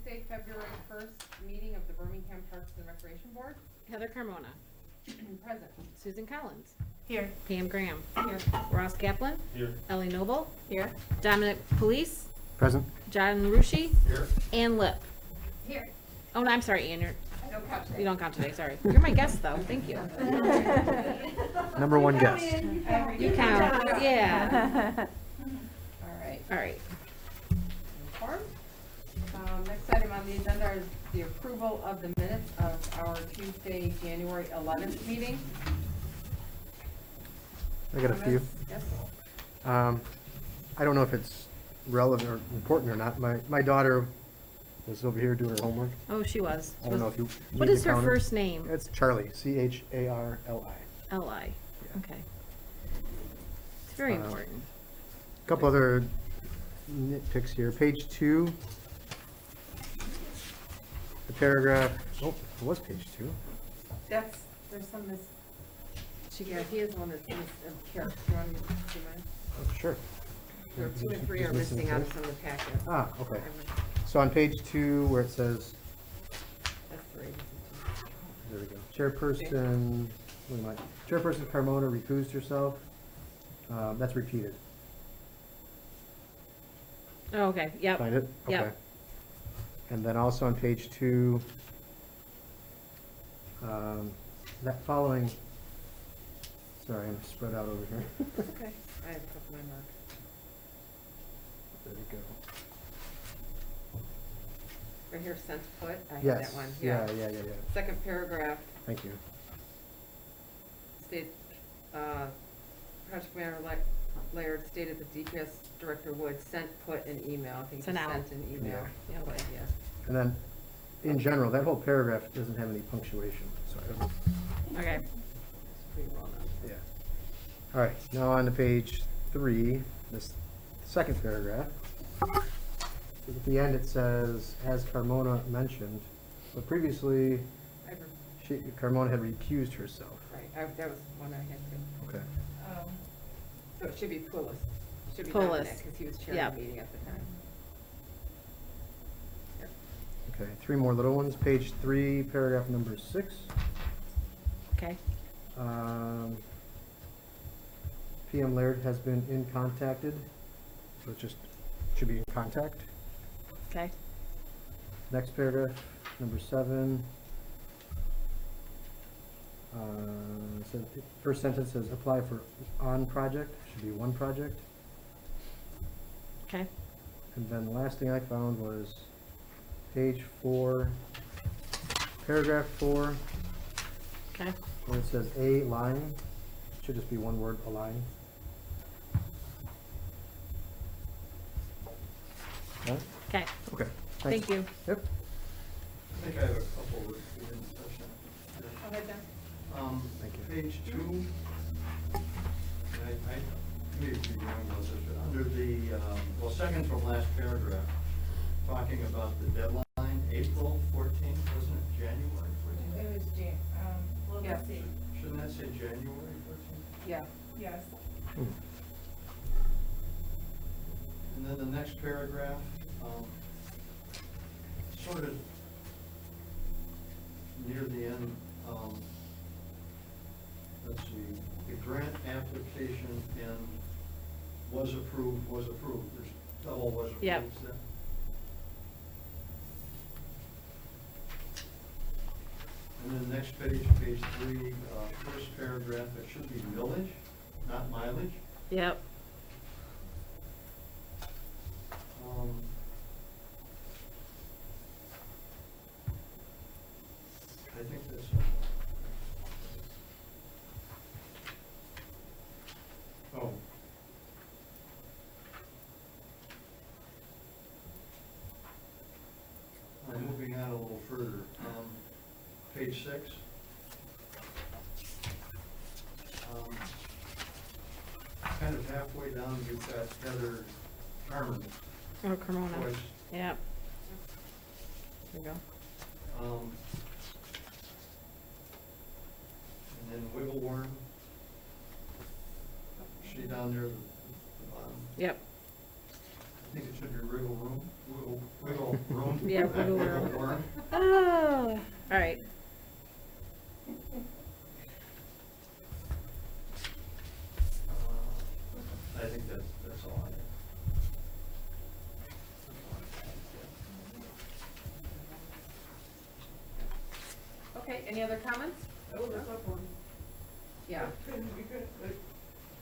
Tuesday, February 1st meeting of the Birmingham Parks and Recreation Board. Heather Carmona. Present. Susan Collins. Here. Pam Graham. Here. Ross Kaplan. Here. Ellie Noble. Here. Dominic Police. Present. John Rushi. Here. Ann Lip. Here. Oh, no, I'm sorry, Ann. I don't count today. You don't count today, sorry. You're my guest, though. Thank you. Number one guest. You count, yeah. All right. All right. Informed. Next item on the agenda is the approval of the minutes of our Tuesday, January 11th meeting. I got a few. Yes. I don't know if it's relevant or important or not. My daughter was over here doing her homework. Oh, she was. I don't know if you. What need is to her count it. first name? It's Charlie, Charli. L.I. Yeah. Okay. It's very Uh, important. Couple other nitpicks here. Page 2. The paragraph, oh, it was page 2. There's some yeah, he is one that's missed. Here, do you want me to see mine? Oh, sure. There are 2 and 3 are Just missing out of two? some of the packet. Ah, okay. So on page 2 where it says, That's 3. there we go, Chairperson, what am I? Chairperson Carmona recused herself. That's repeated. Oh, okay, yep. Find it? Yep. Okay. And then also on page 2, that following, sorry, I'm spread out over here. Okay. I have a couple of my marks. There we go. Right here, since put, I have Yes, that one. yeah. Second paragraph, Thank you. state, Project Manager Laird stated that DPS Director Wood sent put an email. I think he Sent out. sent an email. Yeah. But, yeah. And then, in general, that whole paragraph doesn't have any punctuation, so I don't, Okay. It's pretty well done. yeah. All right, now on to page 3, this second paragraph. At the end, it says, as Carmona mentioned, but previously, I re- Carmona had recused herself. Right, that was one I had to. Okay. So it should be Poulos. Should be Poulos. Dominic, because he was chairing Yep. the meeting at the time. Yep. Okay, 3 more little ones. Page 3, paragraph number 6. Okay. PM Laird has been in contacted, so it just should be in contact. Okay. Next paragraph, number 7. So first sentence says apply for on project, should be one project. Okay. And then the last thing I found was page 4, paragraph 4, Okay. where it says a line, should just be one word, a line. Okay? Okay. Okay. Thank you. Yep. I think I have a couple of in session. Go ahead, John. Thank you. Page 2, and I may be wrong about this, but under the, well, second from last paragraph, talking about the deadline, April 14th, wasn't it January 14th? It was well, Yeah. let's see. Shouldn't that say January 14th? Yeah. Yes. And then the next paragraph, sort of near the end, let's see, the grant application and was approved, there's double was approved Yep. there. And then the next page, page 3, first paragraph, it should be millage, not mileage. Yep. I think that's. Oh. I'm moving on a little further. Page 6. Kind of halfway down, you've got Heather Carmen Oh, Carmona. twice. Yep. There you go. And then Wiggle Worm. She down there at the bottom. Yep. think it should be wiggle room, wiggle room. Yeah, wiggle room. worm. Oh, all right. I think that's all I have. Okay, any other comments? That was a tough one. Yeah. We couldn't, like,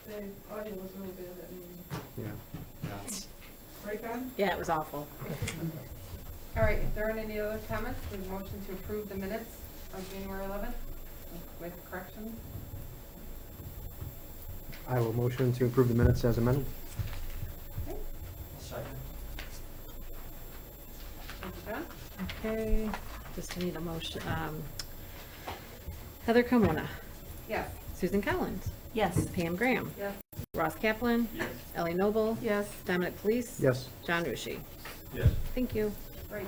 the audio was really bad that meeting. Yeah. Right, Con? Yeah, it was awful. All right, if there aren't any other comments, the motion to approve the minutes of January 11th with corrections. I will motion to approve the minutes as amended. Okay, Second. thank you, John. Okay, just need a motion. Heather Carmona, Yes. Susan Collins, Yes. Pam Graham, Yes. Ross Kaplan, Yes. Ellie Noble, Yes. Dominic Police, Yes. John Rushi. Yes. Thank you. Great.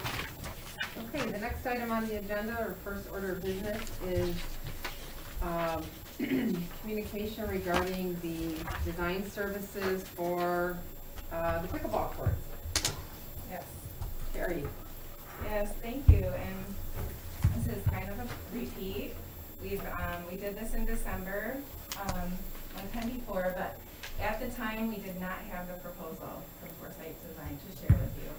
Okay, the next item on the agenda, or first order of business, is communication regarding the design services for the pickleball courts. Yes, Carrie? yes, thank you, and this is kind of a repeat. We did this in December, one time before, but at the time, we did not have the proposal from Foresight Design to share with you.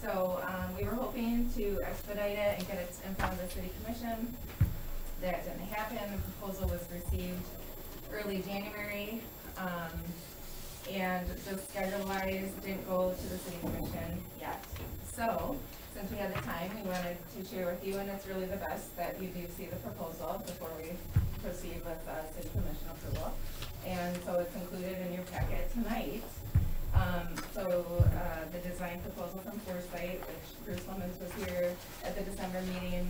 So, we were hoping to expedite it and get it in front of the city commission. That didn't happen, the proposal was received early January, and just schedule-wise, didn't go to the city commission yet. So, since we had the time, we wanted to share with you, and it's really the best that you do see the proposal before we proceed with, city commission approval. And so it's included in your packet tonight. The design proposal from Foresight, which Bruce Lemons was here at the December meeting,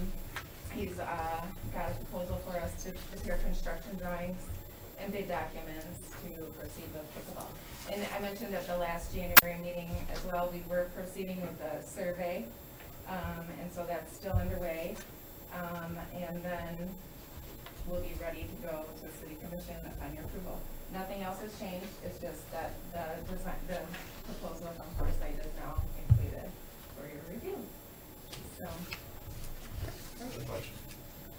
he's, got a proposal for us to prepare construction drawings and bid documents to proceed with pickleball. And I mentioned at the last January meeting as well, we were proceeding with the survey, and so that's still underway. And then we'll be ready to go to the city commission upon your approval. Nothing else has changed, it's just that the design, the proposal from Foresight is now included for your review. So, Good question.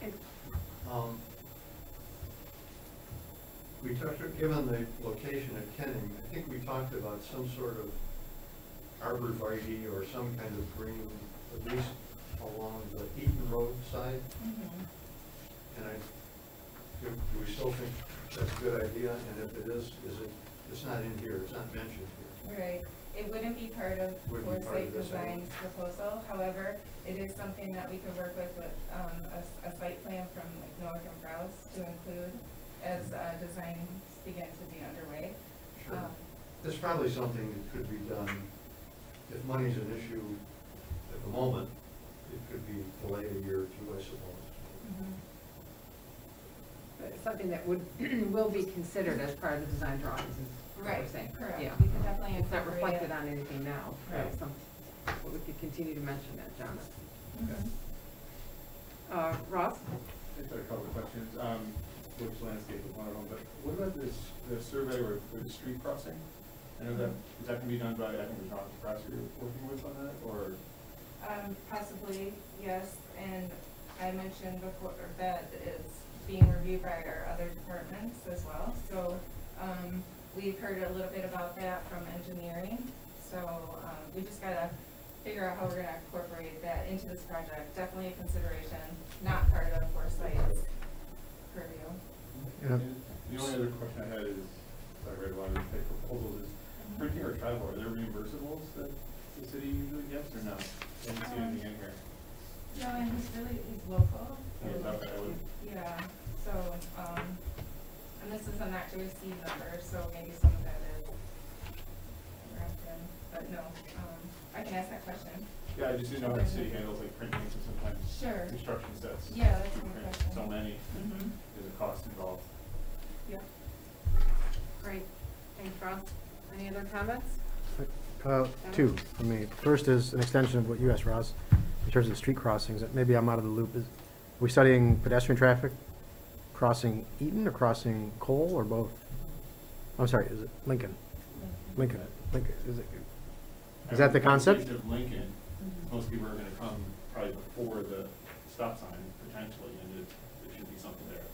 And- We talked, given the location at Kenning, I think we talked about some sort of arborvitae or some kind of green, at least along the Eaton Road side. And do we still think that's a good idea? And if it is it's not in here, it's not mentioned here. right, it wouldn't be part of Wouldn't be part Foresight of this Design's proposal, however, it is something that we could work with, a site plan from like North and Browse to include as, designs begin to be underway. Sure. It's probably something that could be done, if money's an issue at the moment, it could be delayed a year or two, I suppose. But it's something that will be considered as part of the design drawings, is what we're Right, saying. correct. Yeah. We can definitely It's not incorporate reflected it. on anything now. Right. It's something, but we could continue to mention that, Jonathan. Mhm. Ross? I just had a couple of questions. Which landscape was one of them, but what about this, the survey or the street crossing? I know that, is that gonna be done by, I think it was Ron Press you're working with on that, or? Possibly, yes, and I mentioned before that it's being reviewed by our other departments as well. So, we've heard a little bit about that from engineering, so, we just gotta figure out how we're gonna incorporate that into this project. Definitely a consideration, not part of Foresight's purview. Yeah. And the only other question I had is, I read a lot of these type proposals, is printing or travel, are there reimbursables that the city usually gets, or no? I didn't see anything in here. No, and he's local. Yeah, okay, I would- Yeah, so, and this is an actual receive number, so maybe some of that is wrapped in, but no, I can ask that question. Yeah, I just didn't know how the city handles like printing, so sometimes Sure. construction sets. Yeah, that's a you good print question. so many, Mm-hmm, there's a cost involved. yeah. Great. Thanks, Ross. Any other comments? Two for me. First is an extension of what you asked, Ross, in terms of street crossings. Maybe I'm out of the loop. Are we studying pedestrian traffic crossing Eaton or crossing Cole or both? I'm sorry, is it Lincoln? Lincoln, is it? Is that the In case concept? of Lincoln, most people are gonna come probably before the stop sign potentially, and there should be something there.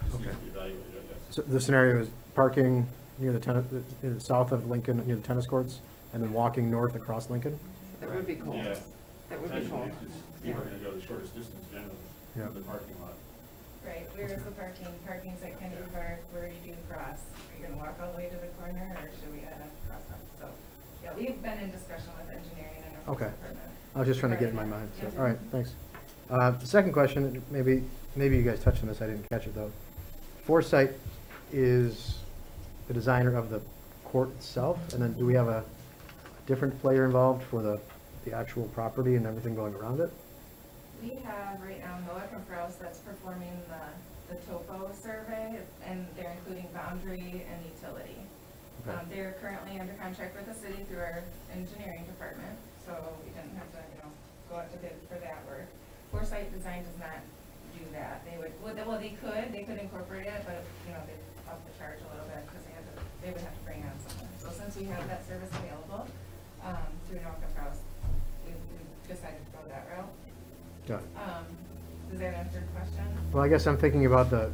Just needs Okay. to be evaluated, I guess. So the scenario is parking near the tennis, south of Lincoln, near the tennis courts, and then walking north across Lincoln? That would be cool. Yeah. That would be cool. Potentially, 'cause people are gonna go the shortest distance generally Yeah. from the parking lot. Right, where is the parking? Parking's at Kennedy Park, where do you do cross? Are you gonna walk all the way to the corner, or should we add a crosswalk? So, yeah, we've been in discussion with engineering and our Okay. department. I was just trying to get in my mind, so, Yeah. all right, thanks. The second question, maybe you guys touched on this, I didn't catch it though. Foresight is the designer of the court itself, and then do we have a different player involved for the actual property and everything going around it? We have right now Noah Comprose that's performing the topo survey, and they're including boundary and utility. Okay. They're currently under contract with the city through our engineering department, so we didn't have to, go out to bid for that work. Foresight Design does not do that. They would, well, they could incorporate it, but, they up the charge a little bit, because they would have to bring on someone. So since we have that service available, through Noah Comprose, we decided to go that route. Got it. Does that answer your question? Well, I guess I'm thinking about the,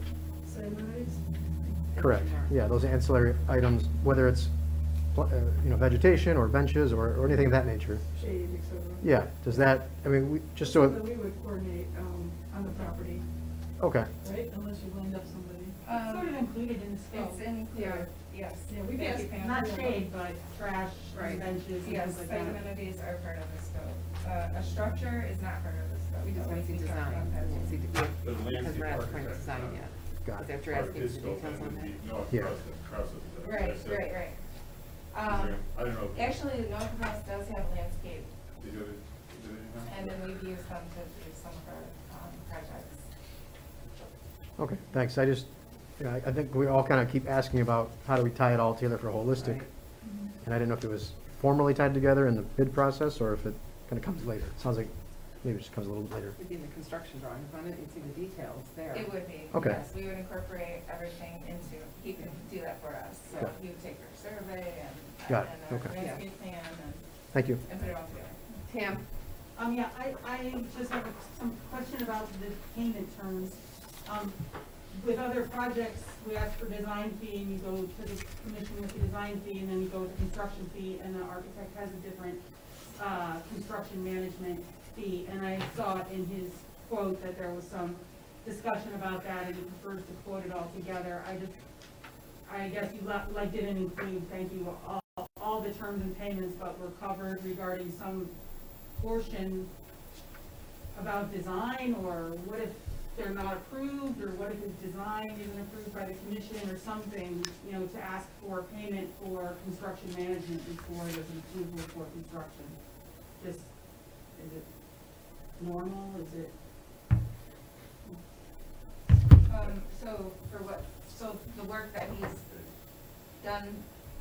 Same rates? correct, yeah, those ancillary items, whether it's, vegetation or benches or anything of that nature. Shade, et cetera. Yeah, does that, just so, Something we would coordinate, on the property, okay, right? Unless you lined up somebody. Um, Sort of included in the scope. It's included, yes. Yeah, we've Thank asked, you, Pam. not shade, but trash, Right. and benches and Yes, things like site that. amenities are part of the scope. A structure is not part of the scope. We just want to see We talked design. about that. We want to see The because we're landscape not architect, trying to design yet. got Is it. that you're part of asking his for scope, details and on would that? be Noah Yeah. Krause's, Right, so- right. I don't know. Actually, North Cross does have landscape, Did you have it? and then we've used them to do some of our, projects. Okay, thanks. I just, I think we all kind of keep asking about how do we tie it all together for holistic? Right. And I didn't know if it was formally tied together in the bid process or if it kind of comes later. It sounds like maybe it just comes a little later. It'd be in the construction drawings on it, you'd see the details there. It would be, Okay. yes, we would incorporate everything into, he can do that for us. So Okay. he would take our survey and Got it, our okay. landscape plan Thank you. and put it all together. Tam, Yeah, I just have some question about the payment terms. With other projects, we ask for design fee, and you go to the commission with the design fee, and then you go with the construction fee, and the architect has a different, construction management fee. And I saw it in his quote that there was some discussion about that, and he prefers to quote it all together. I guess you didn't include, thank you, all the terms and payments, but were covered regarding some portion about design, or what if they're not approved, or what if his design isn't approved by the commission or something, to ask for payment for construction management before there's an approval for construction. Just, is it normal, is it? So the work that he's done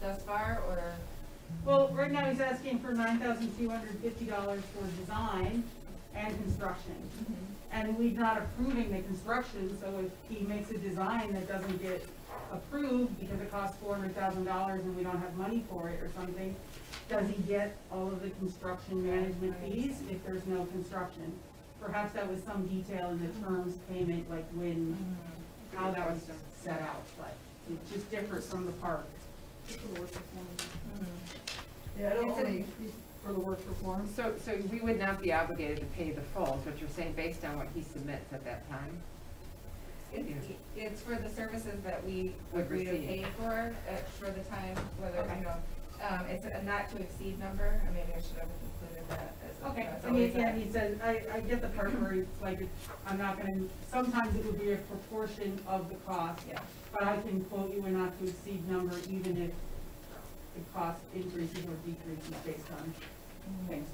thus far, or? Well, right now he's asking for $9,250 for design and construction. And we're not approving the construction, so if he makes a design that doesn't get approved because it costs $400,000 and we don't have money for it or something, does he get all of the construction management fees if there's no construction? Perhaps that was some detail in the terms payment, like when, how that was set out, but it just differs from the park. Yeah, I don't want any for the work performed. so we would not be obligated to pay the full, is what you're saying, based on what he submits at that time? It's for the services that we Would agree to receive. pay for the time, whether, it's a not to exceed number, or maybe I should have included that as. Okay, that's and always yeah, a- he says, I get the part where it's like, I'm not gonna, sometimes it would be a proportion of the cost. Yeah. But I can quote you a not to exceed number even if the cost increases or decreases based on things.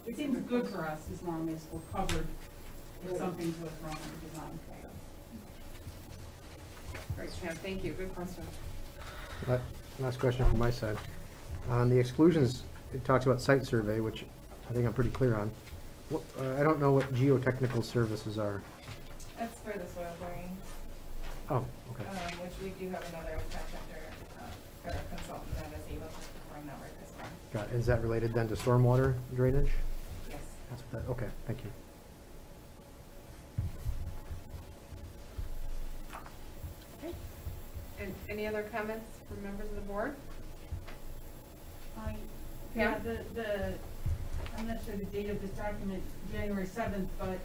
It seems good for us as long as we're covered if something goes wrong in the design. Great, Pam, thank you, good question. Last question from my side. On the exclusions, it talks about site survey, which I think I'm pretty clear on. I don't know what geotechnical services are. That's for the soil boring, Oh, okay. which we do have another contractor, or consultant that is able to perform that work as well. Got it. Is that related then to stormwater drainage? Yes. That's what that, okay, thank you. Okay. And any other comments from members of the board? Yeah, I'm not sure the date of this document, January 7th, but,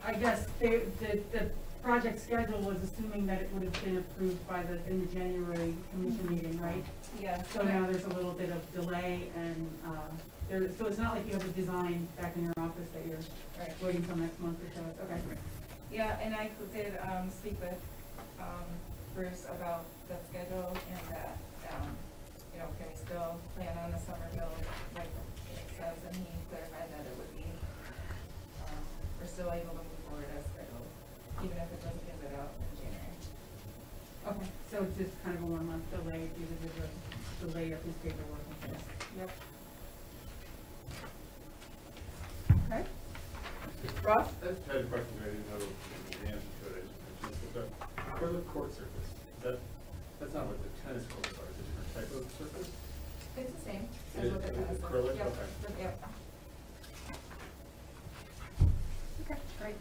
I guess the project schedule was assuming that it would have been approved in the January commission meeting, right? Yeah. So now there's a little bit of delay and, so it's not like you have a design back in your office that you're Right. waiting till next month or so, okay. Yeah, and I did, speak with, Bruce about the schedule and that, you know, can we still plan on the summer build like it says, and he clarified that it would be, we're still able to move forward as scheduled, even if it doesn't get it out in January. Okay, so it's just kind of a 1 month delay due to the delay of his paperwork and things. Yep. Okay. Ross? I just had a question, I didn't know the answer to it, I just looked up. Acrylic court surface, that's not what the tennis courts are, it's a different type of surface? It's the same. It is acrylic? Yep. Okay. Yep. Okay, great.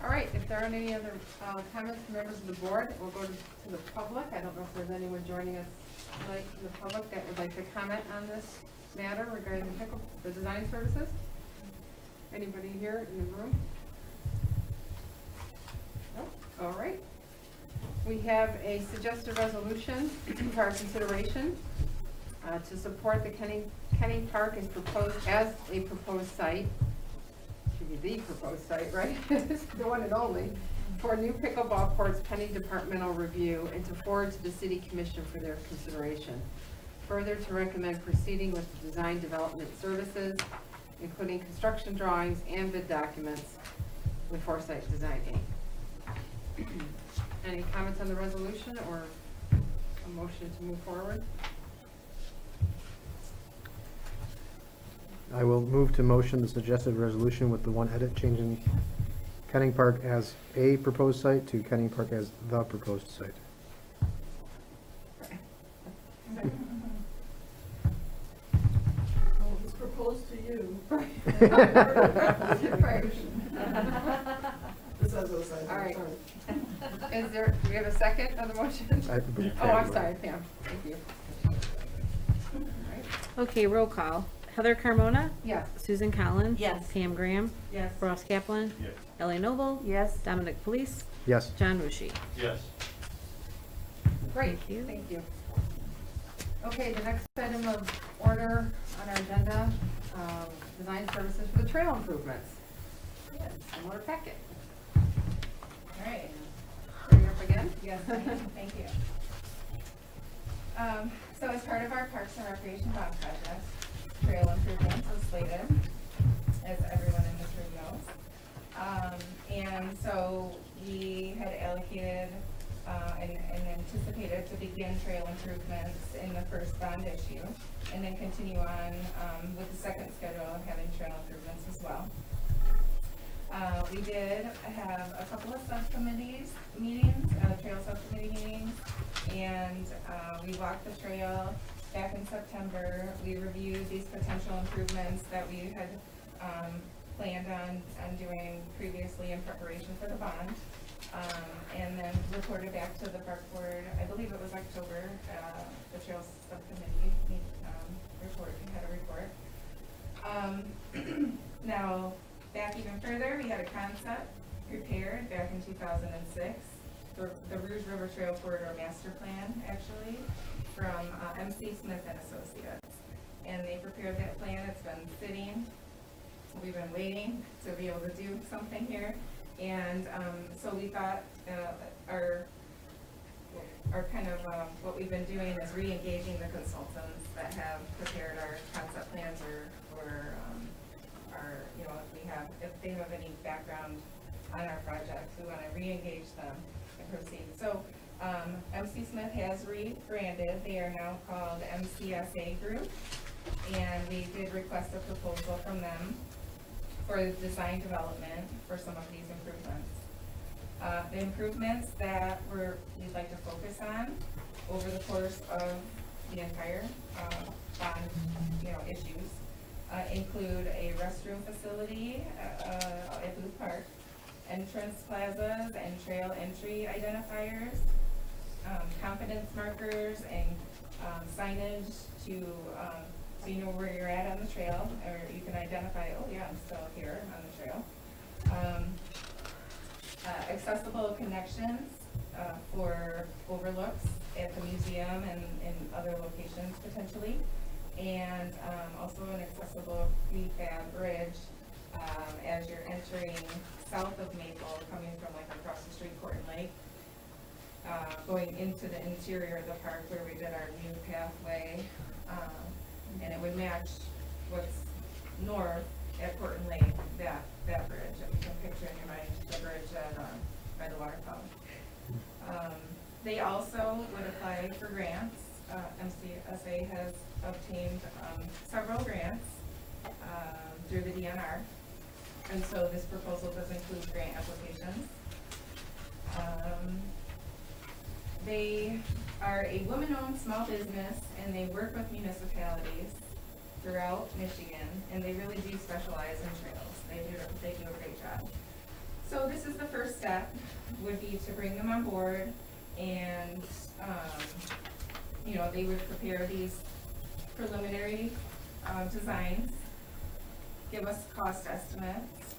All right, if there aren't any other comments from members of the board, we'll go to the public. I don't know if there's anyone joining us tonight from the public that would like to comment on this matter regarding the design services. Anybody here in the room? No? All right. We have a suggested resolution for our consideration to support the Kenny Park as a proposed site. Should be the proposed site, right? It's the one and only, for new pickleball courts pending departmental review and to forward to the city commission for their consideration. Further, to recommend proceeding with the design development services, including construction drawings and bid documents with Foresight Design Inc. Any comments on the resolution or a motion to move forward? I will move to motion the suggested resolution with the one edit, changing Kenning Park as a proposed site to Kenning Park as the proposed site. Well, it's proposed to you. Right. This has those sides. All right. Do we have a second on the motion? Oh, I'm sorry, Pam. Thank you. All right. Okay, roll call. Heather Carmona? Yes. Susan Collins? Yes. Pam Graham? Yes. Ross Kaplan? Yes. Ellie Noble? Yes. Dominic Police? Yes. John Wushie? Yes. Great, Thank you. thank you. Okay, the next item of order on our agenda, design services for the trail improvements. Yes, similar packet. All right. Bring it up again? Yes, thank you. So as part of our Parks and Recreation bond project, trail improvements was slated, as everyone in this room knows. And so we had allocated and anticipated to begin trail improvements in the first bond issue, and then continue on with the second schedule of having trail improvements as well. We did have a couple of subcommittees meetings, trail subcommittee meetings, and we walked the trail back in September. We reviewed these potential improvements that we had planned on doing previously in preparation for the bond, and then reported back to the park board. I believe it was October. The trail subcommittee had a report. Now, back even further, we had a concept prepared back in 2006, the Rouge River Trail Corridor Master Plan, actually, from MC Smith and Associates. And they prepared that plan. It's been sitting. We've been waiting to be able to do something here. And so we thought our kind of what we've been doing is re-engaging the consultants that have prepared our concept plans or you know, if they have any background on our project, we want to re-engage them and proceed. So MC Smith has rebranded. They are now called MCSA Group, and we did request a proposal from them for design development for some of these improvements. The improvements that we'd like to focus on over the course of the entire, bond, issues. Include a restroom facility, at Booth Park, entrance plazas and trail entry identifiers, confidence markers and, signage to, so you know where you're at on the trail, or you can identify, oh yeah, I'm still here on the trail. Accessible connections, for overlooks at the museum and in other locations potentially. And, also an accessible prefab bridge, as you're entering south of Maple, coming from like across the street, Horton Lake, going into the interior of the park where we did our new pathway, and it would match what's north at Horton Lake, that bridge. If you can picture in your mind the bridge at, by the waterfall. They also would apply for grants. MCSA has obtained, several grants, through the DNR. And so this proposal does include grant applications. They are a women-owned small business, and they work with municipalities throughout Michigan, and they really do specialize in trails. They do a great job. So this is the first step, would be to bring them on board, and, they would prepare these preliminary, designs, give us cost estimates,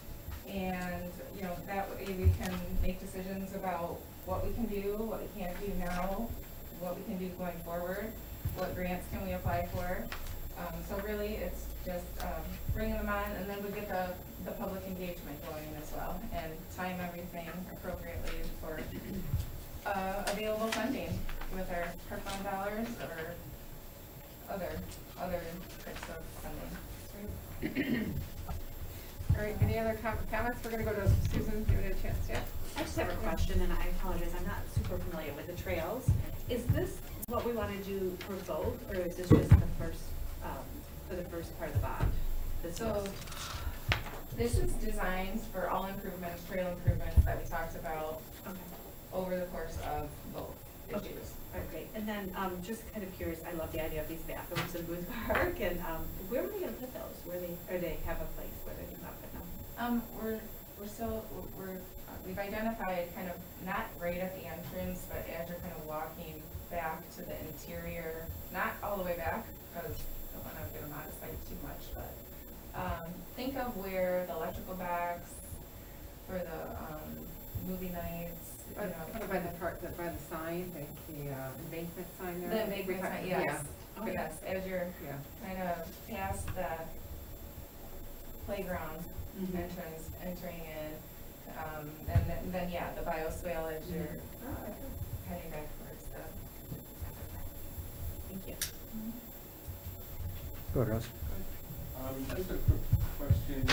and, that way we can make decisions about what we can do, what we can't do now, what we can do going forward, what grants can we apply for. So really, it's just, bringing them on, and then we get the public engagement going as well, and time everything appropriately for, available funding with our park fund dollars or other types of funding. All right, any other comments? We're gonna go to Susan, give it a chance, yeah? I just have a question, and I apologize, I'm not super familiar with the trails. Is this what we want to do for both, or is this just the first, for the first part of the bond? So, this is designs for all improvements, trail improvements that we talked about Okay. over the course of both issues. All right, great. And then, just kind of curious, I love the idea of these bathrooms in Booth Park, and, where are they gonna put those? Or they have a place where they're gonna put them? We've identified kind of not right at the entrance, but as you're kind of walking back to the interior, not all the way back, because I don't want to get them out of sight too much, but, think of where the electrical box for the, movie nights, By the sign, the embankment sign there? The embankment sign, yes. Yeah. Yes, as you're Yeah. kind of past the playground Mhm. entrance, entering in, and then, yeah, the bioswale as you're heading back towards the. Thank you. Go ahead, Russ. Just a quick question.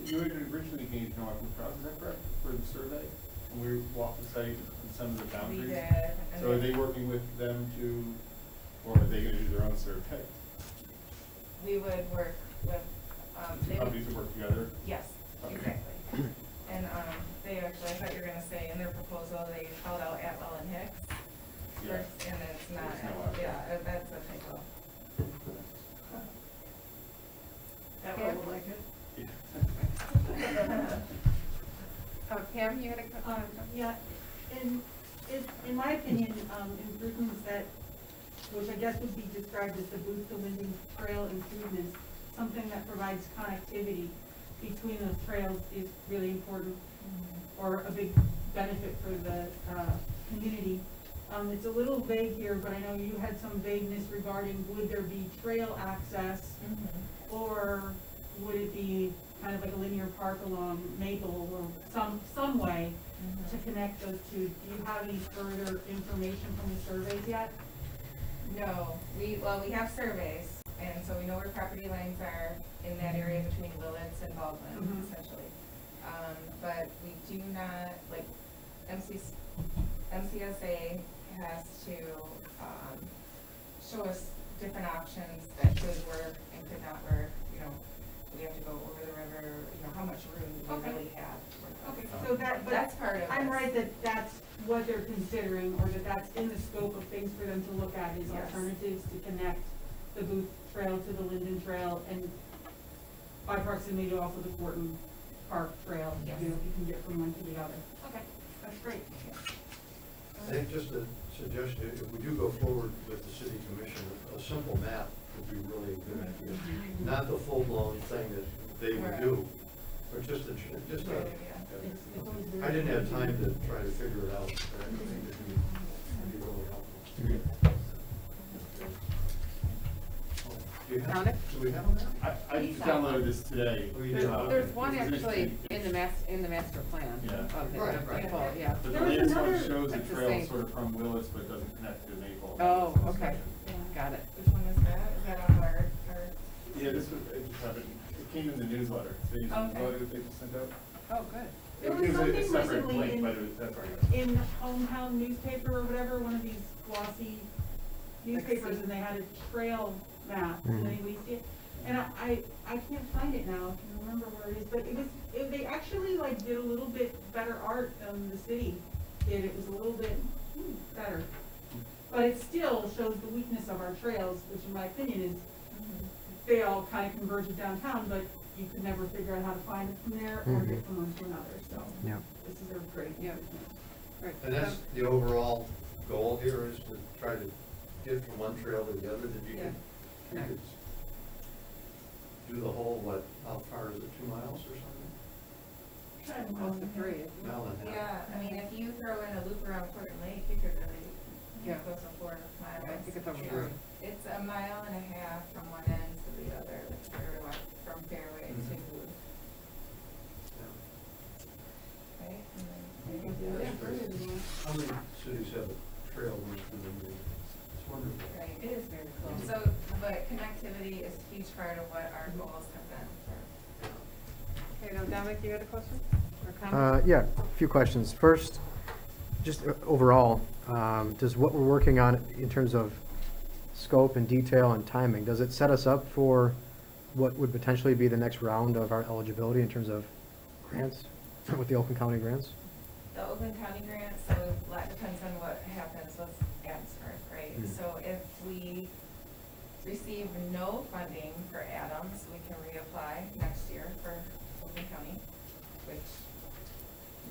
You had originally gained no crowds, is that correct, for the survey? When we walked the site and some of the We boundaries? did. And So are then they working with them to, or are they gonna do their own survey? We would work with, they would, Companies to work together? yes, Okay. exactly. And, they actually, I thought you were gonna say in their proposal, they called out Atwell and Hicks Yeah. first, and it's not, It's not Atwell. yeah, that's a typo. That way we'll like it. Pam, you had a comment? Yeah, in my opinion, improvements that, which I guess would be described as the Booth to Linden Trail improvements, something that provides connectivity between those trails is really important, or a big benefit for the, community. It's a little vague here, but I know you had some vagueness regarding would there be trail access, or would it be kind of like a linear park along Maple, or some way to connect those two? Do you have any further information from the surveys yet? No, we have surveys, and so we know where property lines are in that area between Willits and Baldwin, Mhm. essentially. But we do not, like, MCSA has to, show us different options that could work and could not work, we have to go over the river, how much room do we Okay. really have? Okay, so that, but That's part of I'm this. right that that's what they're considering, or that that's in the scope of things for them to look at, is Yes. alternatives to connect the Booth Trail to the Linden Trail, and by proximity to also the Gorton Park Trail, you Yes. know, if you can get from one to the other. Okay. That's great. I think just a suggestion, if we do go forward with the city commission, a simple map would be really a good idea. Not the full-blown thing that they would do, but just a, It's always very. I didn't have time to try to figure it out, but I think it'd be really helpful. Do you have, Found it? do we have a map? I just downloaded this today. Oh, you did? There's one It's actually interesting. in the master plan Yeah. of the, Right, right. full, yeah. But the There was latest one another- shows the That's the trail same. sort of from Willis, but doesn't connect to Maple. Oh, okay, got it. Which one is that? Is that on our, Yeah, this was, it just happened, it came in the newsletter, the Okay. newsletter that they just sent out. Oh, good. There was It was a something separate recently link, in- but it was, that's right. In Hometown newspaper or whatever, one of these glossy newspapers, and they had a trail map, did Mhm. anybody see it? And I can't find it now, I can remember where it is, but they actually like did a little bit better art than the city did, it was a little bit better. But it still shows the weakness of our trails, which in my opinion is, they all kind of converge at downtown, but you could never figure out how to find it from there or get from one to another, so. Yeah. This is a great. Yeah. Right. And that's the overall goal here, is to try to get from one trail to the other. Did you Yeah. you could do the whole, what, how far is it, 2 miles or something? Close to 3, isn't it? Mile and a half? yeah, I mean, if you throw in a loop around Portland Lake, you could really, Yeah. go so 4 miles. Yeah, I think it's over Yeah. 3. It's a mile and a half from one end to the other, like from Fairway to, right? And then maybe the other. That's great. How many cities have a trail run through them? It's wonderful. Right, it is very cool. So, but connectivity is a huge part of what our goals have been for. Okay, now Dominic, you had a question or comment? Yeah, a few questions. First, just overall, does what we're working on in terms of scope and detail and timing, does it set us up for what would potentially be the next round of our eligibility in terms of grants, with the Oakland County grants? The Oakland County grant, so a lot depends on what happens with Adams Park, right? Mhm. So if we receive no funding for Adams, we can reapply next year for Oakland County, which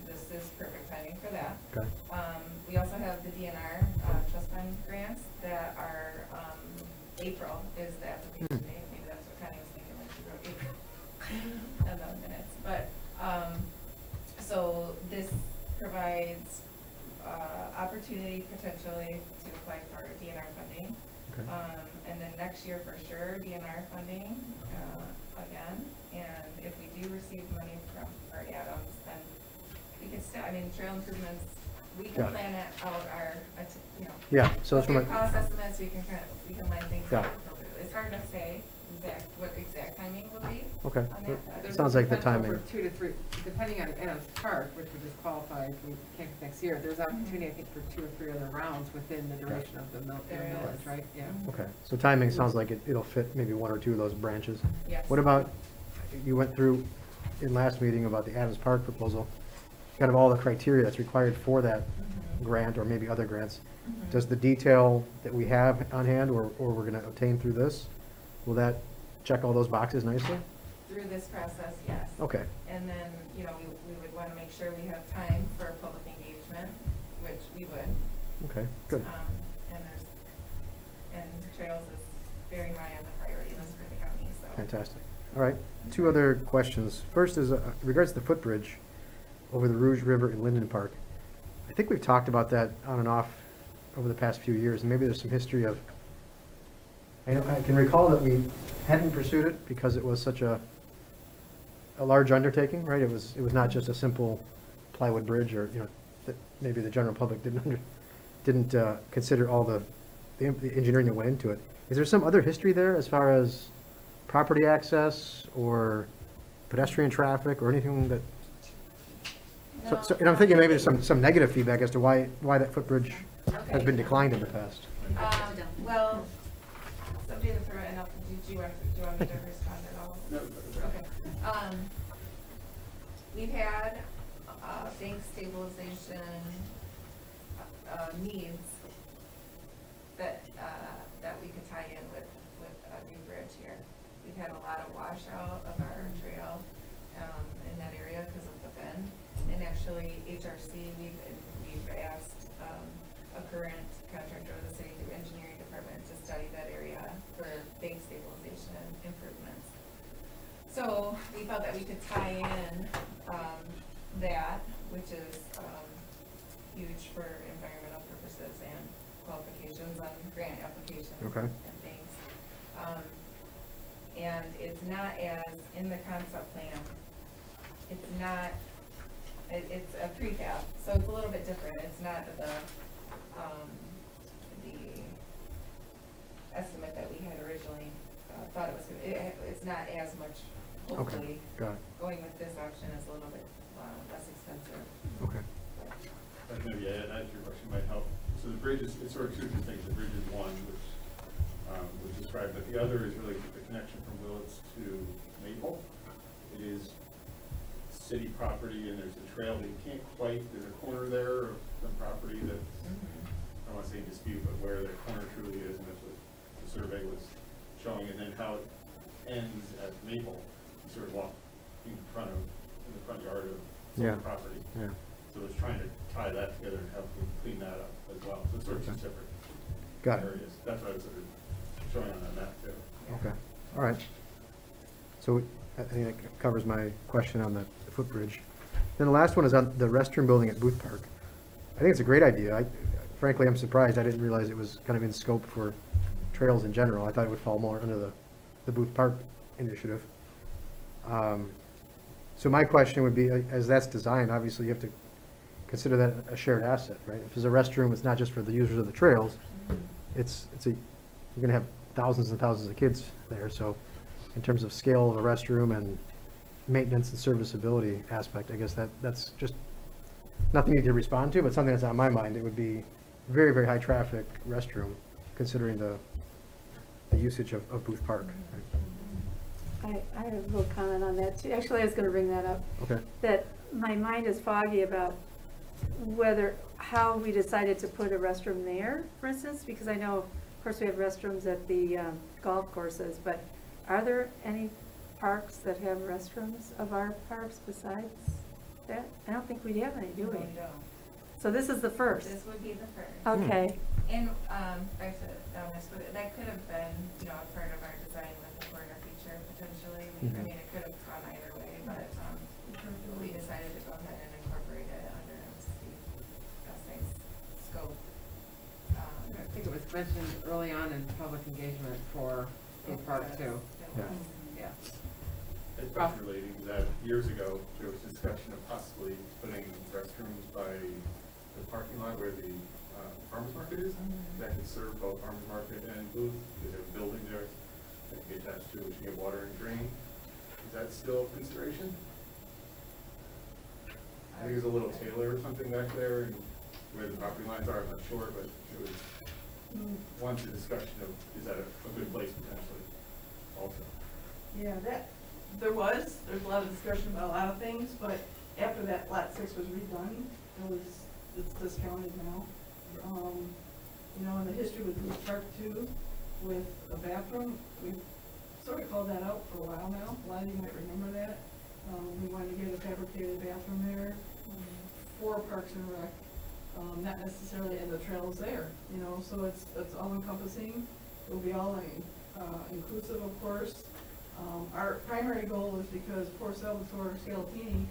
this is perfect timing for that. Okay. We also have the DNR, trust fund grants that are, April is the application date, maybe that's what Connie was thinking when she wrote April. And the minutes, but, so this provides, opportunity potentially to apply for DNR funding. Okay. And then next year for sure, DNR funding, again, and if we do receive money from our Adams, then we can still, I mean, trail improvements, we can Got it. plan it out our, you know. Yeah, so that's with from your cost estimates, we can kind of, we can line things Got out it. appropriately. It's hard to say what exact timing will be. Okay. on that. There's Sounds like the potential timing. For 2 to 3, depending on Adams Park, which would disqualify if we came next year, there's opportunity, I think, for 2 or 3 other rounds within the duration of the There millage, is. right? Yeah. Okay, so timing sounds like it'll fit maybe 1 or 2 of those branches. Yes. What about, you went through in last meeting about the Adams Park proposal, kind of all the criteria that's required for that grant or maybe other grants. Does the detail that we have on hand or we're going to obtain through this, will that check all those boxes nicely? Through this process, yes. Okay, And then, you know, we would want to make sure we have time for public engagement, which we would. okay, good. And trails is very high on the priority list for the county, so. Fantastic. All right, 2 other questions. First is regards to the footbridge over the Rouge River in Linden Park. I think we've talked about that on and off over the past few years, and maybe there's some history of, I can recall that we hadn't pursued it because it was such a large undertaking, right? It was not just a simple plywood bridge, or, you know, that maybe the general public didn't consider all the engineering that went into it. Is there some other history there as far as property access or pedestrian traffic or anything that? And I'm thinking maybe there's some negative feedback as to why that footbridge has been declined in the past. Well, somebody to throw it up, do you want me to respond at all? No, Okay. We've had, bank stabilization needs that, that we could tie in with a new bridge here. We've had a lot of washout of our trail, in that area because of the bend. And actually, HRC, we've asked, a current contractor of the city engineering department to study that area for bank stabilization and improvements. So we felt that we could tie in, that, which is, huge for environmental purposes and qualifications on grant applications Okay. and things. And it's not as, in the concept plan, it's not, it's a precap, so it's a little bit different. It's not the estimate that we had originally thought it was, it's not as much, hopefully. Got it. Going with this option is a little bit less expensive. Okay. But maybe add your question might help. So the bridge is, it's sort of two different things. The bridge is one, which was described, but the other is really the connection from Willits to Maple. It is city property and there's a trail that you can't quite, there's a corner there of the property that, I don't want to say in dispute, but where the corner truly is, and that's what the survey was showing, and then how it ends at Maple. You sort of walk in front yard of some Yeah. property. Yeah. So it's trying to tie that together and help them clean that up as well. So it's sort of two separate Got it. areas. That's what I was sort of showing on that map too. Okay. All right. So I think that covers my question on the footbridge. Then the last one is on the restroom building at Booth Park. I think it's a great idea. Frankly, I'm surprised. I didn't realize it was kind of in scope for trails in general. I thought it would fall more under the Booth Park initiative. So my question would be, as that's designed, obviously you have to consider that a shared asset, right? If there's a restroom, it's not just for the users of the trails. You're gonna have thousands and thousands of kids there, so in terms of scale of a restroom and maintenance and serviceability aspect, I guess that's just nothing you can respond to, but something that's on my mind. It would be very, very high traffic restroom, considering the usage of Booth Park. I have a little comment on that too. Actually, I was gonna bring that up. Okay. That my mind is foggy about how we decided to put a restroom there, for instance, because I know, of course, we have restrooms at the golf courses, but are there any parks that have restrooms of our parks besides that? I don't think we have any, do we? No, we don't. So this is the first? This would be the first. Okay. And, back to, that could have been, a part of our design with the corner feature potentially. I mean, it could have gone either way, but, we decided to go ahead and incorporate it under SA's scope. I think it was mentioned early on in public engagement for Booth Park too. Yeah. Yeah. It's relating to that. Years ago, there was discussion of possibly putting restrooms by the parking lot where the farmer's market is. That could serve both farmer's market and Booth, because there's a building there that can be attached to, which can get water and drain. Is that still a consideration? I think there's a little Taylor or something back there, and where the property lines are, I'm not sure, but it was once a discussion of, is that a good place potentially also? Yeah, there's a lot of discussion about a lot of things, but after that lot 6 was redone, it's discounted now. In the history with Booth Park too, with a bathroom, we've sort of called that out for a while now. A lot of you might remember that. We wanted to get a fabricated bathroom there for Parks and Rec, not necessarily as the trails there, so it's all encompassing. It will be all inclusive, of course. Our primary goal is because poor Salvatore Scalatini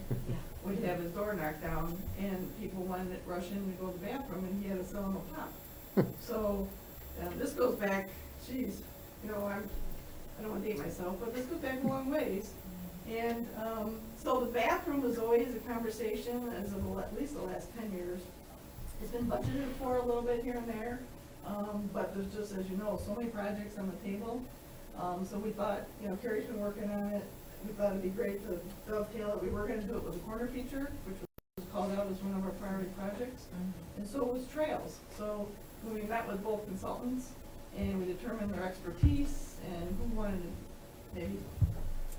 would have his door knocked down and people wanted to rush in to go to the bathroom and he had to sell them a pop. So, this goes back, I don't want to date myself, but this goes back a long ways. And, so the bathroom was always a conversation as of at least the last 10 years. It's been budgeted for a little bit here and there, but there's just, as you know, so many projects on the table. So we thought, Carrie's been working on it. We thought it'd be great to dovetail it. We were gonna do it with a corner feature, which was called out as one of our priority projects. And so was trails. So when we met with both consultants and we determined their expertise and who wanted to maybe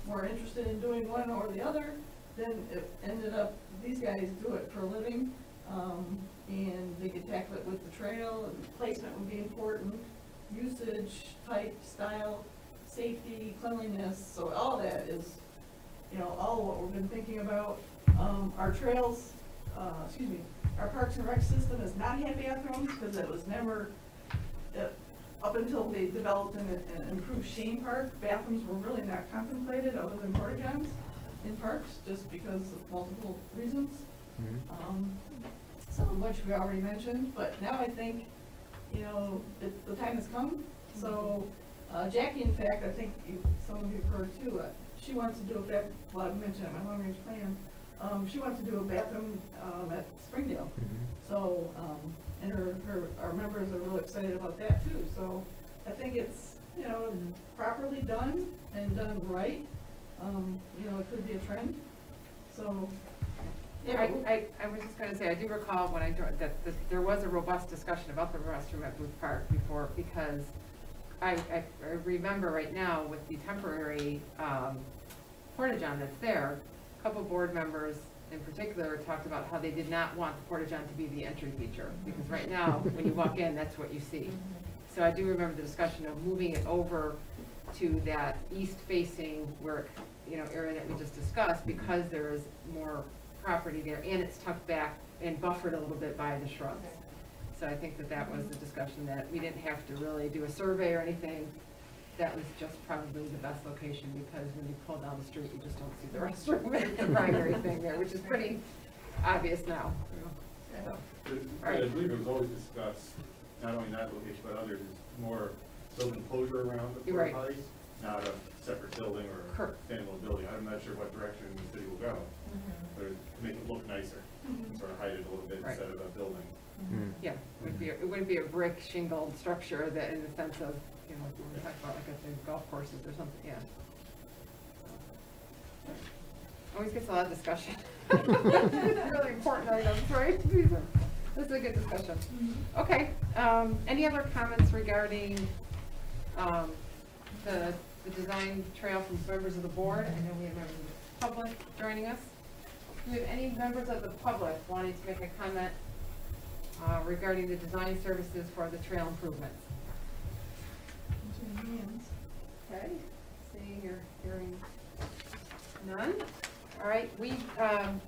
more interested in doing one or the other, then it ended up, these guys do it for a living. And they could tackle it with the trail, and placement would be important, usage, type, style, safety, cleanliness, so all that is, you know, all what we've been thinking about. Our trails, our Parks and Rec system has not had bathrooms, because it was never, up until they developed an improved Shane Park, bathrooms were really not contemplated other than porta-johns in parks, just because of multiple reasons. Some of which we already mentioned, but now I think, you know, the time has come. So Jackie, in fact, I think some of you have heard too, she wants to do well, I mentioned it in my long-range plan, she wants to do a bathroom at Springdale. So, and our members are really excited about that too. So I think it's, you know, properly done and done right. You know, it could be a trend. So, yeah. I was just gonna say, I do recall when I joined, that there was a robust discussion about the restroom at Booth Park before, because I remember right now with the temporary, porta-john that's there, a couple board members in particular talked about how they did not want the porta-john to be the entry feature, because right now, when you walk in, that's what you see. So I do remember the discussion of moving it over to that east-facing where, you know, area that we just discussed, because there is more property there, and it's tucked back and buffered a little bit by the shrubs. So I think that was the discussion, that we didn't have to really do a survey or anything. That was just probably the best location, because when you pull down the street, you just don't see the restroom. It's the primary thing there, which is pretty obvious now. So, I believe it was always discussed, not only that location, but others, is more building closure around the You're porta right. potties, not a separate building or Correct. standalone building. I'm not sure what direction the city will go, but to make it look nicer, and sort of hide it a little bit Right. instead of a building. Yeah, it wouldn't be a brick shingled structure that, in the sense of, you know, when we talk about like at the golf courses or something, yeah. Always gets a lot of discussion. Really important items, right? This is a good discussion. Okay, any other comments regarding, the design trail from members of the board? I know we have members of the public joining us. Do we have any members of the public wanting to make a comment regarding the design services for the trail improvements? Okay, seeing or hearing none. All right, we,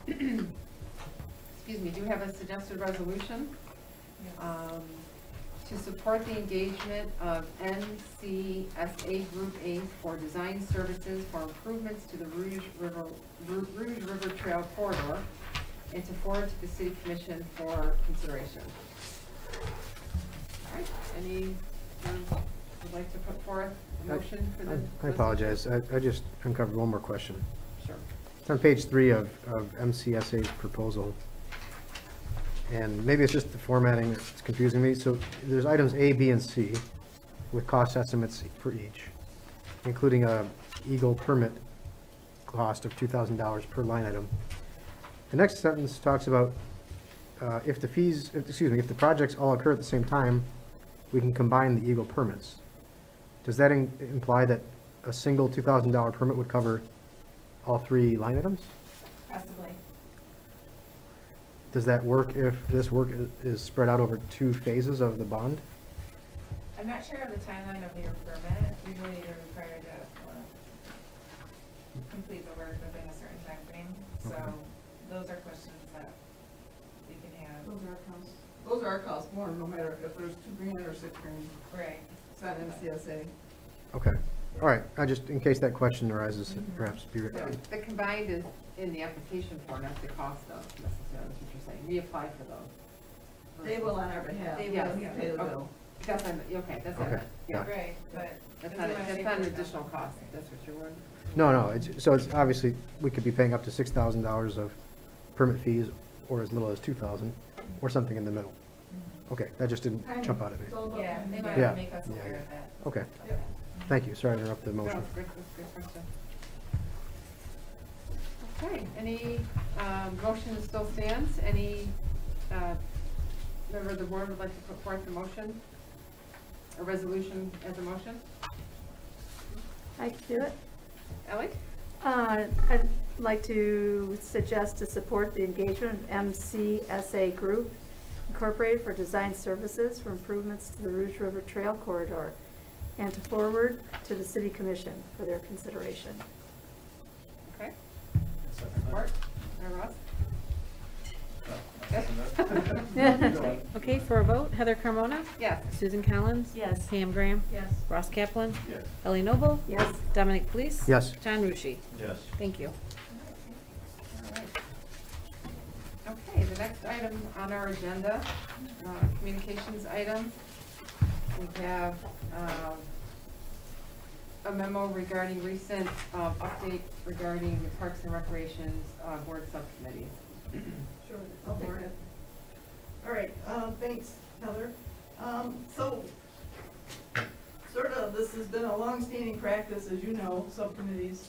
excuse me, do have a suggested resolution to support the engagement of NCSA Group Inc. for design services for improvements to the Rouge River Trail corridor, and to forward to the city commission for consideration. All right, any would like to put forth a motion for the? I apologize, I just uncovered one more question. Sure. It's on page 3 of MCSA's proposal. And maybe it's just the formatting that's confusing me. So there's items A, B, and C with cost estimates for each, including a Eagle permit cost of $2,000 per line item. The next sentence talks about if the projects all occur at the same time, we can combine the Eagle permits. Does that imply that a single $2,000 permit would cover all 3 line items? Possibly. Does that work if this work is spread out over 2 phases of the bond? I'm not sure of the timeline of your permit. Usually you're required to complete the work within a certain time frame. So Okay. those are questions that we can have. Those are our costs more, no matter if there's 2 green or 6 green. Right. It's not MCSA. Okay, all right, in case that question arises, perhaps be, The combined is in the application form, not the cost of necessarily, is what you're saying. We apply for those. They will on our behalf. They will, Yes. yeah. Pay the Okay. bill. That's on, okay, that's on Okay. it. Yeah. Right, but. That's if not, you wanna that's say not an for additional example- cost, if that's what you're wondering. no, it's obviously, we could be paying up to $6,000 of permit fees, or as little as $2,000, or something in the middle. Okay, that just didn't jump out at me. It's all about Yeah, they timing. might Yeah. make us Yeah, aware yeah. of that. Okay, Yep. thank you, sorry to interrupt the No, motion. that's a good question. Okay, any, motion still stands? Any, member of the board would like to put forth a motion? A resolution as a motion? I can do it. Ellie? I'd like to suggest to support the engagement of MCSA Group Incorporated for design services for improvements to the Rouge River Trail corridor, and to forward to the City Commission for their consideration. Okay, Second support, Ross? Okay, for a vote, Heather Carmona? Yes. Susan Collins? Yes. Pam Graham? Yes. Ross Kaplan? Yes. Ellie Noble? Yes. Dominic Felice? Yes. John Rushi? Yes. Thank you. All right. Okay, the next item on our agenda, communications item. We have a memo regarding recent update regarding the Parks and Recreations Board Subcommittees. Sure, I'll take that. All right, thanks, Heather. So, sort of, this has been a long-standing practice, as you know, subcommittees,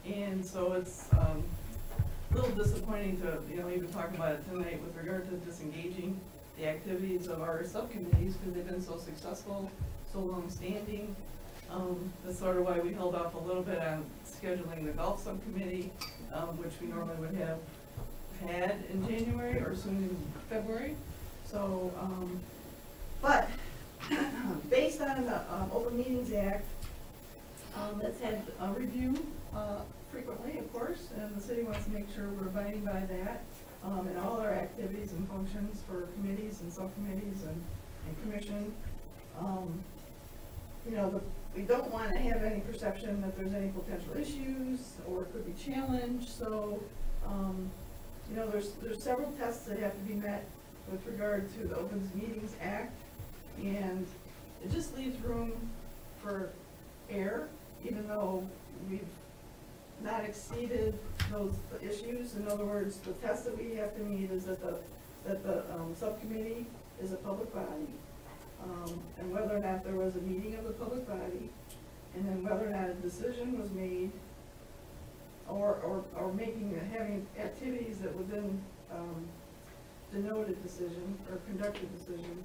and so it's a little disappointing to, even talk about it tonight with regard to disengaging the activities of our subcommittees, because they've been so successful, so long-standing. That's sort of why we held off a little bit on scheduling the golf subcommittee, which we normally would have had in January or soon in February. So, but based on the Open Meetings Act, that's had a review frequently, of course, and the city wants to make sure we're abiding by that in all our activities and functions for committees and subcommittees and commission. We don't want to have any perception that there's any potential issues or it could be challenged, so there's several tests that have to be met with regard to the Open Meetings Act, and it just leaves room for error, even though we've not exceeded those issues. In other words, the test that we have to meet is that the subcommittee is a public body, and whether or not there was a meeting of the public body, and then whether or not a decision was made, or having activities that would then denote a decision or conduct a decision.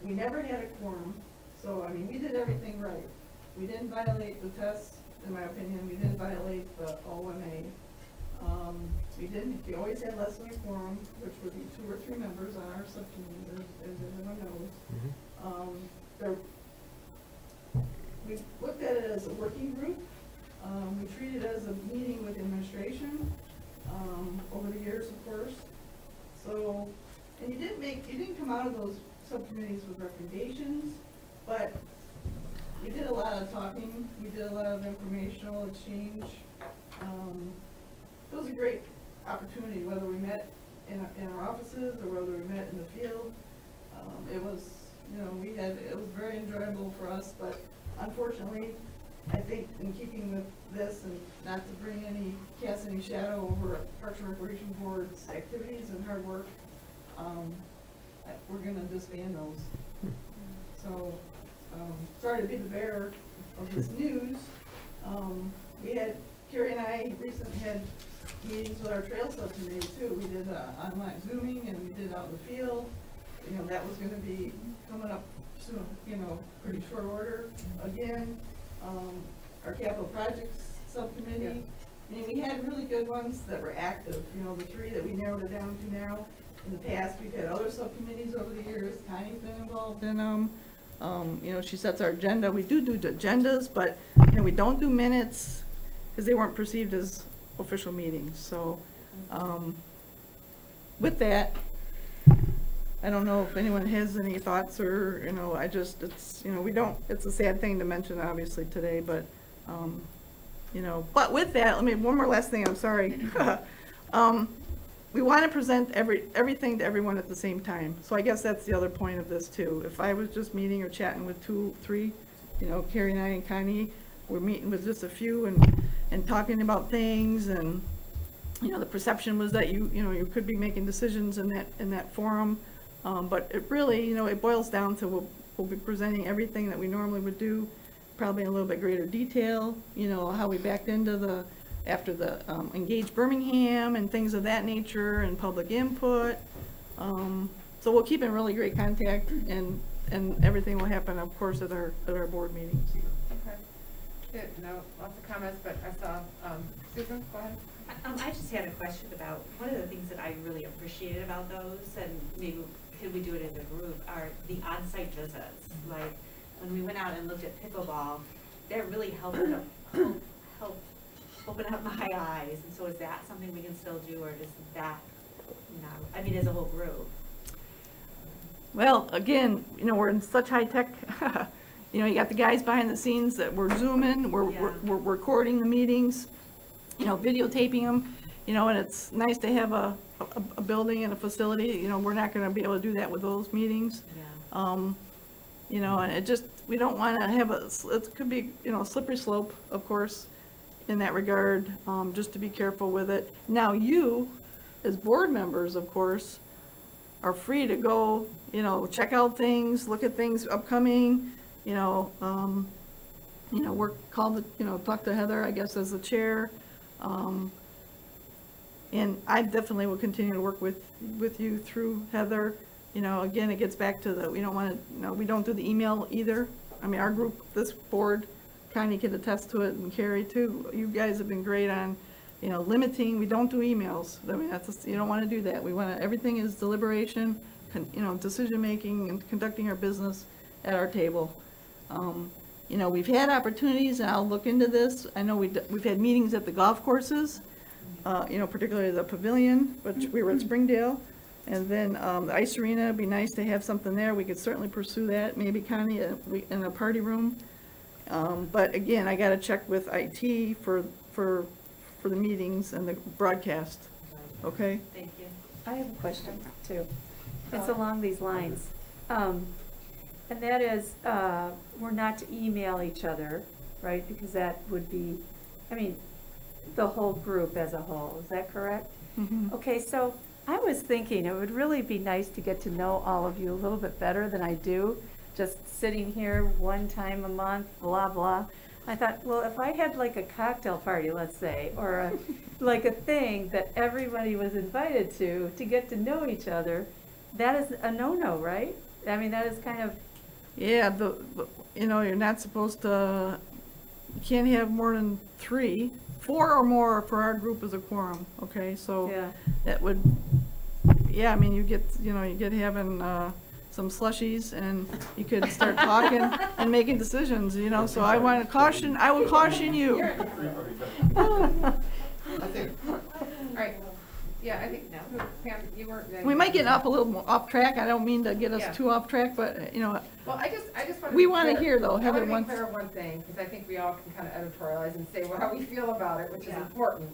We never had a quorum, so we did everything right. We didn't violate the tests, in my opinion. We didn't violate the OMA. We always had less than a quorum, which would be 2 or 3 members on our subcommittee, as everyone knows. We looked at it as a working group. We treated it as a meeting with administration, over the years, of course. So, and you didn't come out of those subcommittees with recommendations, but we did a lot of talking, we did a lot of informational exchange. It was a great opportunity, whether we met in our offices or whether we met in the field. It was, it was very enjoyable for us, but unfortunately, I think in keeping with this and not to cast any shadow over Parks and Recreation Board's activities and hard work, we're gonna disband those. So, sorry to be the bearer of this news. Carrie and I recently had meetings with our trail subcommittee too. We did online Zooming and we did out in the field. That was gonna be coming up soon, pretty short order again. Our capital projects subcommittee, we had really good ones that were active, the 3 that we narrowed it down to now. In the past, we've had other subcommittees over the years. Connie's been involved in them. She sets our agenda. We do agendas, but, we don't do minutes because they weren't perceived as official meetings. So, with that, I don't know if anyone has any thoughts or, it's a sad thing to mention obviously today, but, but with that, one more last thing, I'm sorry. We want to present everything to everyone at the same time. So I guess that's the other point of this too. If I was just meeting or chatting with 2, 3, Carrie and I and Connie, we're meeting with just a few and talking about things, and, the perception was that you could be making decisions in that forum. But it really, it boils down to we'll be presenting everything that we normally would do, probably in a little bit greater detail, how we backed into after the Engage Birmingham and things of that nature and public input. So we'll keep in really great contact, and everything will happen, of course, at our board meetings. Okay. Good, no, lots of comments, but I saw, Susan, go ahead. I just had a question about, one of the things that I really appreciated about those, and maybe could we do it as a group, are the on-site visits. Like, when we went out and looked at pickleball, that really helped open up my eyes. And so is that something we can still do, or does that, I mean, as a whole group? Well, again, you know, we're in such high tech, you know, you got the guys behind the scenes that we're zooming, we're recording the meetings, you know, videotaping them, you know, and it's nice to have a building and a facility, you know, we're not gonna be able to do that with those meetings. Yeah. You know, and it just, we don't wanna have it could be, you know, a slippery slope, of course, in that regard, just to be careful with it. Now, you, as board members, of course, are free to go, you know, check out things, look at things upcoming, you know, talk to Heather, I guess, as the chair. And I definitely will continue to work with you through Heather. You know, again, it gets back to we don't want to, you know, we don't do the email either. I mean, our group, this board, Connie can attest to it, and Carrie too. You guys have been great on, you know, limiting, we don't do emails. I mean, you don't want to do that. We want to, everything is deliberation, you know, decision-making and conducting our business at our table. You know, we've had opportunities, and I'll look into this. I know we've had meetings at the golf courses, you know, particularly the pavilion, but we were at Springdale. And then the ice arena, it'd be nice to have something there. We could certainly pursue that, maybe Connie, in a party room. But again, I got to check with IT for the meetings and the broadcast, okay? Thank you. I have a question too. It's along these lines. And that is, we're not to email each other, right? Because that would be, I mean, the whole group as a whole, is that correct? Mhm. Okay, so I was thinking it would really be nice to get to know all of you a little bit better than I do, just sitting here one time a month, blah, blah. I thought, well, if I had like a cocktail party, let's say, or like a thing that everybody was invited to get to know each other, that is a no-no, right? I mean, that is kind of, Yeah, you know, you're not supposed to, you can't have more than 3. 4 or more for our group is a quorum, okay? So yeah. that would, yeah, I mean, you get having some slushies, and you could start talking and making decisions, you know? So I will caution you. I think, All right, yeah, I think, Pam, you weren't. We might get a little more off track. I don't mean to get Yeah. us too off track, but, you know, Well, I just want to. We wanna hear, though. Heather I want wants- to be clear on one thing, because I think we all can kind of editorialize and say how we feel about it, which is Yeah. important.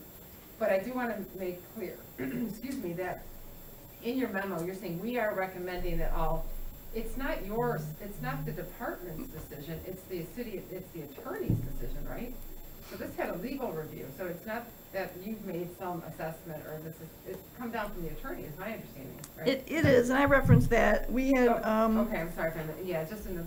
But I do want to make clear, excuse me, that in your memo, you're saying we are recommending that it's not yours, it's not the department's decision, it's the attorney's decision, right? So this had a legal review, so it's not that you've made some assessment, or it's come down from the attorney, is my understanding, right? it is, and I referenced that. We had, Okay, I'm sorry, yeah, just in the,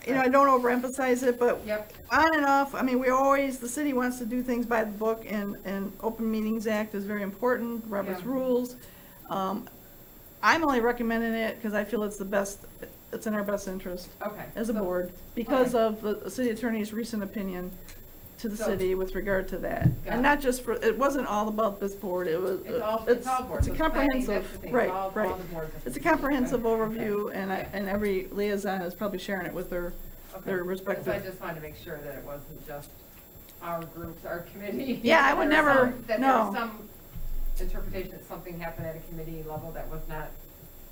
you know, I don't overemphasize it, but yep, on and off, I mean, the city wants to do things by the book, and Open Meetings Act is very important, Robert's Yeah. rules. I'm only recommending it because I feel it's it's in our best interest okay. as a So- board, because of the city attorney's recent opinion to the So- city with regard to that. Got And it. not just it wasn't all about this board, it was, It's all it's boards. a It's planning, comprehensive, that's the thing, right, all right. the boards. It's a comprehensive Okay. overview, and every liaison is probably sharing it with their Okay. respective. So I just wanted to make sure that it wasn't just our groups, our committee. Yeah, I would That there was never- some- That there no. was some interpretation that something happened at a committee level that was not,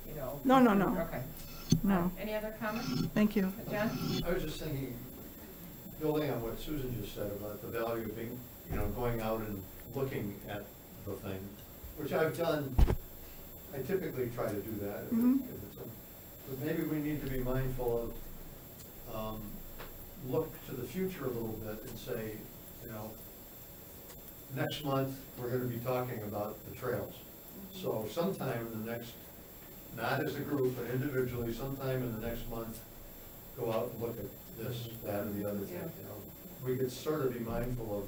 you know. No. Okay. No, Any other comments? thank you. John? I was just thinking, building on what Susan just said about the value of being, you know, going out and looking at the thing, which I've done, I typically try to do that. Mhm. But maybe we need to be mindful of, look to the future a little bit and say, you know, next month, we're gonna be talking about the trails. So sometime in the next, not as a group, but individually, sometime in the next month, go out and look at this, that, or the other thing, Yeah. you know? We could sort of be mindful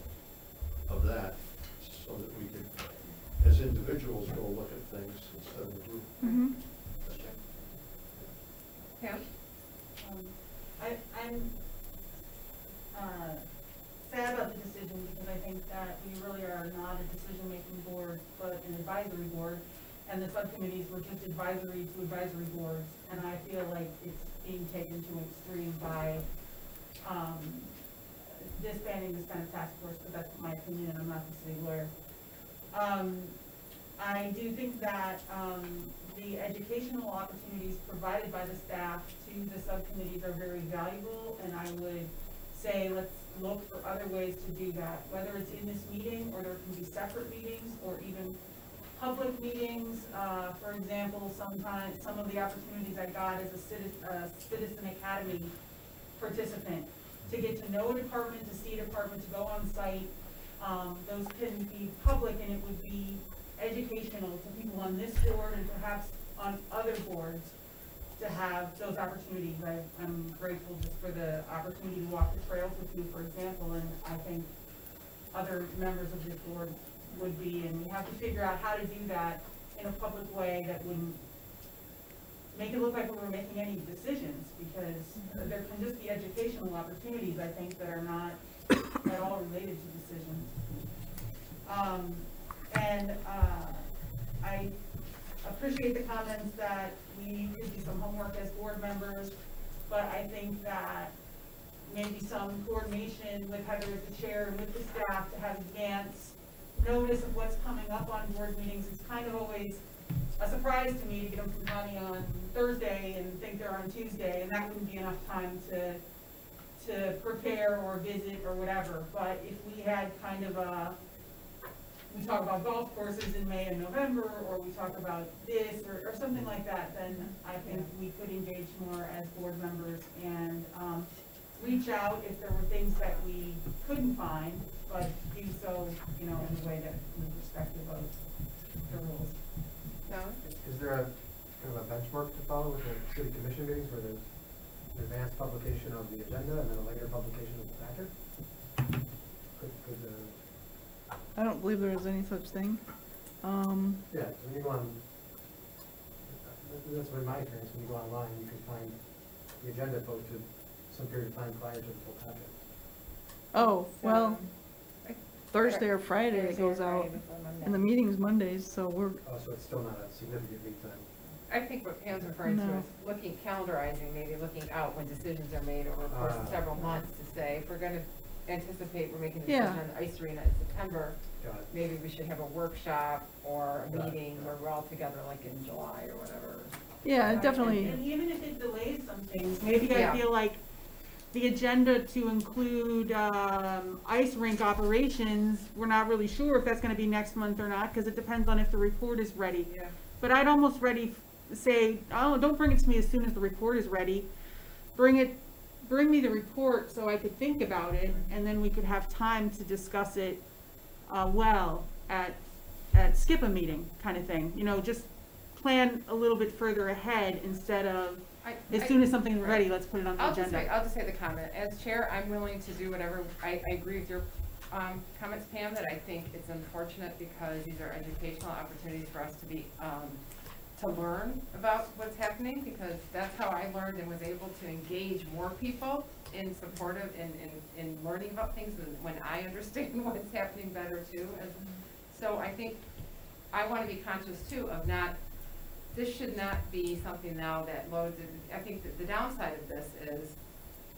of that, so that we could, as individuals, go look at things instead of a group. Mhm. Pam? I'm an advisory board, and the subcommittees were just advisory to advisory boards, and I feel like it's being taken to an extreme by, disbanding this kind of task force, but that's my opinion, and I'm not the city lawyer. I do think that, the educational opportunities provided by the staff to the subcommittees are very valuable, and I would say let's look for other ways to do that, whether it's in this meeting, or there can be separate meetings, or even public meetings. For example, sometimes, some of the opportunities I got as a Citizen Academy participant, to get to know a department, to see a department, to go on site. Those can be public, and it would be educational to people on this board and perhaps on other boards to have those opportunities. I'm grateful just for the opportunity to walk the trails with you, for example, and I think other members of this board would be, and we have to figure out how to do that in a public way that wouldn't make it look like we were making any decisions, because there can just be educational opportunities, I think, that are not at all related to decisions. I appreciate the comments that we could do some homework as board members, but I think that maybe some coordination with Heather as the chair and with the staff to have advance notice of what's coming up on board meetings. It's kind of always a surprise to me to get them from Connie on Thursday and think they're on Tuesday, and that wouldn't be enough time to prepare or visit or whatever. But if we had kind of we talk about golf courses in May and November, or we talk about this or something like that, then I think we could engage more as board members and reach out if there were things that we couldn't find, but do so, in a way that was respectful of the rules. No? Is there a kind of a benchmark to follow with the city commission meetings where there's an advanced publication of the agenda and then a later publication of the packet? Could I don't believe there is any such thing. yeah, when you go on, that's been my experience, when you go online, you can find the agenda posted some period of time prior to the full packet. Oh, well, So, Thursday or Friday it Thursday or goes out, Friday before Monday. and the meeting's Mondays, so we're, Oh, so it's still not a significant lead time. I think what Pam's referring to No. is looking, calendarizing, maybe looking out when decisions are made over the course of several months to say, if we're gonna anticipate we're making a decision Yeah. on the ice arena in September, Got it. maybe we should have a workshop or a Got it. meeting where we're all together like in July or whatever. yeah, definitely. And even if it delays some things, maybe Yeah. I feel like the agenda to include ice rink operations, we're not really sure if that's gonna be next month or not, because it depends on if the report is ready. Yeah. But I'd almost say, oh, don't bring it to me as soon as the report is ready. Bring me the report so I could think about it, and then we could have time to discuss it skip a meeting kind of thing. Just plan a little bit further ahead instead of as soon as something's ready, let's put it on the I'll just agenda. say the comment. As chair, I'm willing to do whatever, I agree with your comments, Pam, that I think it's unfortunate because these are educational opportunities for us to be, to learn about what's happening, because that's how I learned and was able to engage more people in supportive, in learning about things, and when I understand what's happening better too. So I think I want to be conscious too of this should not be something now that loads of, I think that the downside of this is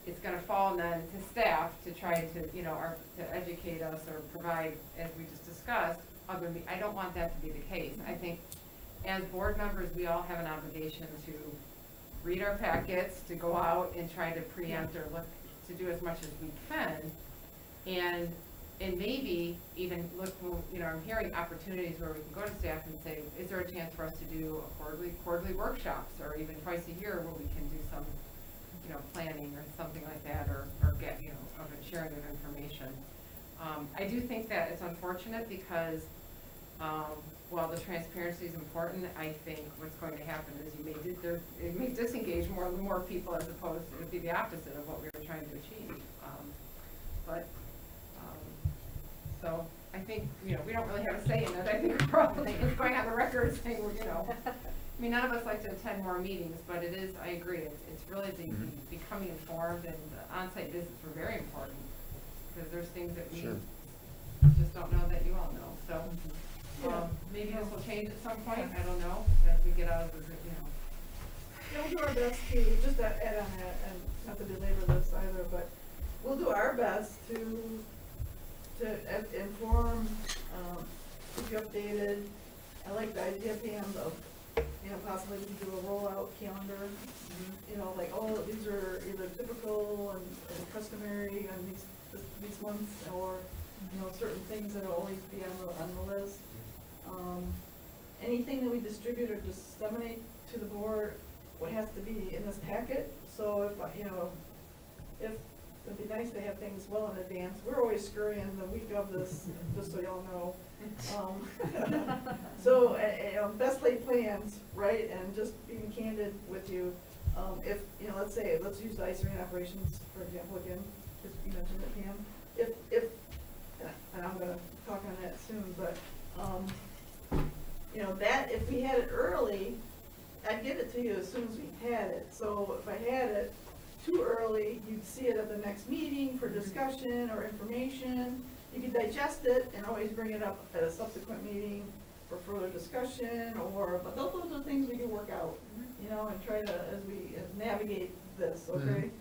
it's gonna fall then to staff to try to, to educate us or provide, as we just discussed, I don't want that to be the case. I think as board members, we all have an obligation to read our packets, to go out and try to preempt or look, to do as much as we can. And maybe even look, I'm hearing opportunities where we can go to staff and say, is there a chance for us to do a quarterly workshops, or even twice a year where we can do some, planning or something like that, or get, of a sharing of information. I do think that it's unfortunate because, while the transparency is important, I think what's going to happen is it may disengage more people, as opposed to, it'd be the opposite of what we were trying to achieve. So I think, we don't really have a say in it. I think probably it's going on the record saying, none of us like to attend more meetings, but it is, I agree, it's really becoming informed, and the on-site visits were very important, because there's things that we just don't know that you all know, so. Maybe this will change at some point, I don't know, as we get out of the, Yeah, we'll do our best to, just to add on that, and not to belabor this either, but we'll do our best to inform, keep you updated. I like the idea, Pam, of, possibly we can do a rollout calendar. Like, oh, these are either typical and customary on these months, or, certain things that'll always be on the list. Anything that we distribute or disseminate to the board, what has to be in this packet, so if it'd be nice to have things well in advance. We're always scurrying the week of this, just so y'all know. So, best laid plans, right, and just being candid with you. If, let's use the ice arena operations, for example, again, because you mentioned it, Pam. If, and I'm gonna talk on that soon, but, that, if we had it early, I'd give it to you as soon as we had it. So if I had it too early, you'd see it at the next meeting for discussion or information. You could digest it and always bring it up at a subsequent meeting for further discussion, but those are things we can work out, and try to, as we navigate this, okay?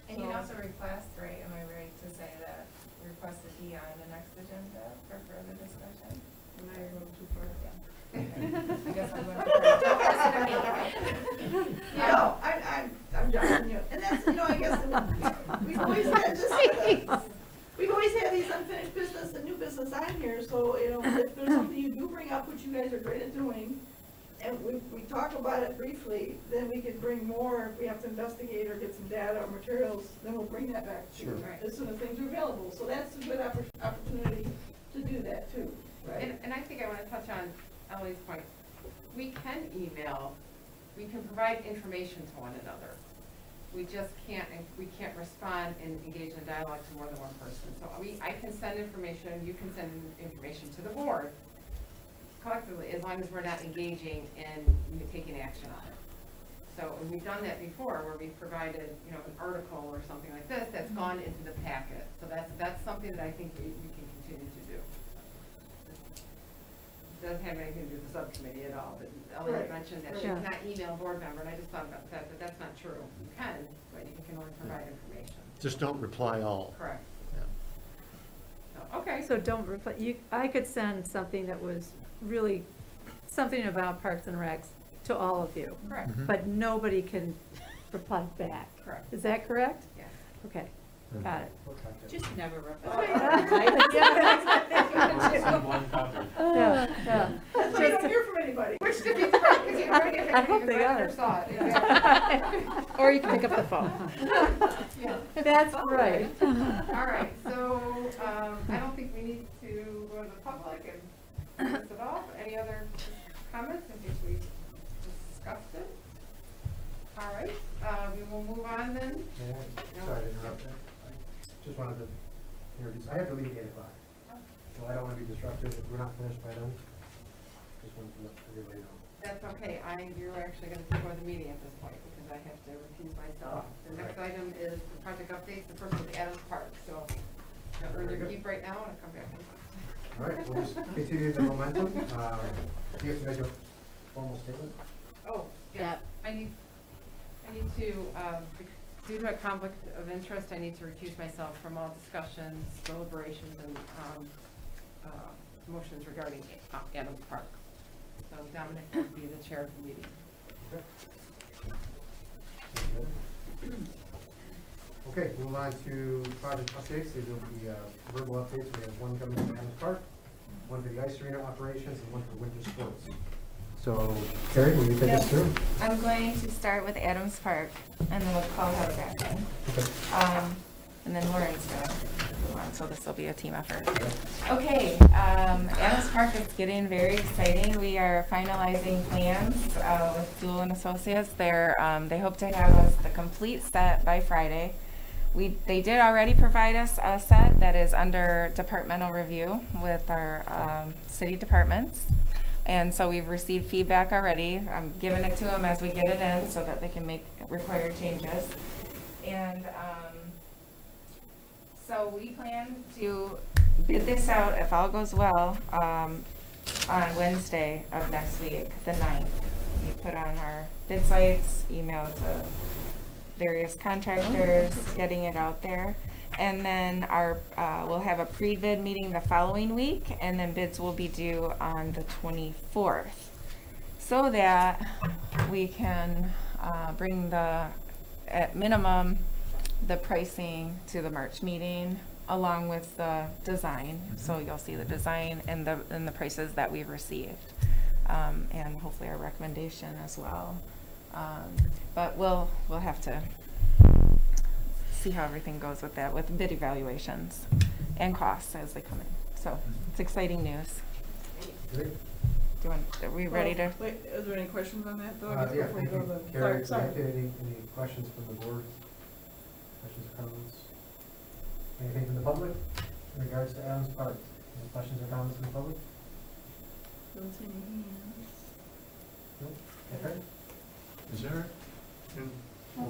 And you'd also request, right, am I right to say that request to be on the next agenda for further discussion? Now you're going too far. I guess I'm going to further. No, I'm joking you. And that's, I guess, we've always had this, we've always had these unfinished business and new business on here, so, if there's something you do bring up, which you guys are great at doing, and we talk about it briefly, then we can bring more, if we have to investigate or get some data or materials, then we'll bring that back to you as soon as things are available. So that's a good opportunity to do that too, right? and I think I want to touch on Ellie's point. We can email, we can provide information to one another. We just can't respond and engage in dialogue to more than one person. So I can send information, you can send information to the board collectively, as long as we're not engaging in taking action on it. So we've done that before, where we've provided, an article or something like this that's gone into the packet. So that's something that I think we can continue to do. It doesn't have anything to do with the subcommittee at all, but Ellie had mentioned that she cannot email a board member, and I just thought about that, but that's not true. You can, but you can only provide information. Just don't reply all. Correct. Yeah. So, okay. So don't reply, I could send something that was really, something about Parks and Recs to all of you. Correct. Mhm. But nobody can reply back. Correct. Is that correct? Yes. Okay, got it. Just never Yeah, yeah. So we don't hear from anybody. Which defeats the purpose, because you already have I hope they got never it. saw it. Exactly. Or you can pick up the phone. Yeah. That's right. All right, so, I don't think we need to go to the public and discuss it all. Any other comments? I think we discussed it. All right, we will move on then. Sorry to interrupt. I just wanted to introduce, I have to leave at 8 o'clock, so I don't want to be disruptive if we're not finished by then. Just wanted to let everybody know. That's okay, you're actually gonna take over the meeting at this point, because I have to recuse myself. The next item is the project updates, the first is Adams Park, so earn your keep right now, and I'll come back. All right, we'll just continue the momentum. Do you have to make a formal statement? Oh, yeah, I need to, due to a conflict of interest, I need to recuse myself from all discussions, deliberations, and motions regarding Adams Park. So Dominic will be the chair of the meeting. Okay, move on to project updates. These will be verbal updates. We have one coming from Adams Park, one for the ice arena operations, and one for winter sports. So, Carrie, will you take us through? I'm going to start with Adams Park, and then we'll call Heather back in. And then Lauren's gonna move on, so this will be a team effort. Okay, Adams Park is getting very exciting. We are finalizing plans with Dual and Associates. They hope to have us the complete set by Friday. They did already provide us a set that is under departmental review with our city departments. And so we've received feedback already. I'm giving it to them as we get it in so that they can make required changes. And so we plan to bid this out, if all goes well, on Wednesday of next week, the 9th. We put on our bid sites, email to various contractors, getting it out there. And then we'll have a pre-bid meeting the following week, and then bids will be due on the 24th. So that we can bring at minimum, the pricing to the March meeting along with the design. So you'll see the design and the prices that we've received. And hopefully our recommendation as well. But we'll have to see how everything goes with that, with bid evaluations and costs as they come in. So it's exciting news. Great. Are we ready to? Wait, is there any questions on that though? I guess Yeah, before we thank go you. to the- Carrie, Sorry. any questions from the board? Questions or comments? Anything from the public in regards to Adams Park? Any questions or comments from the public? Don't see any hands. No? Okay. Is Eric,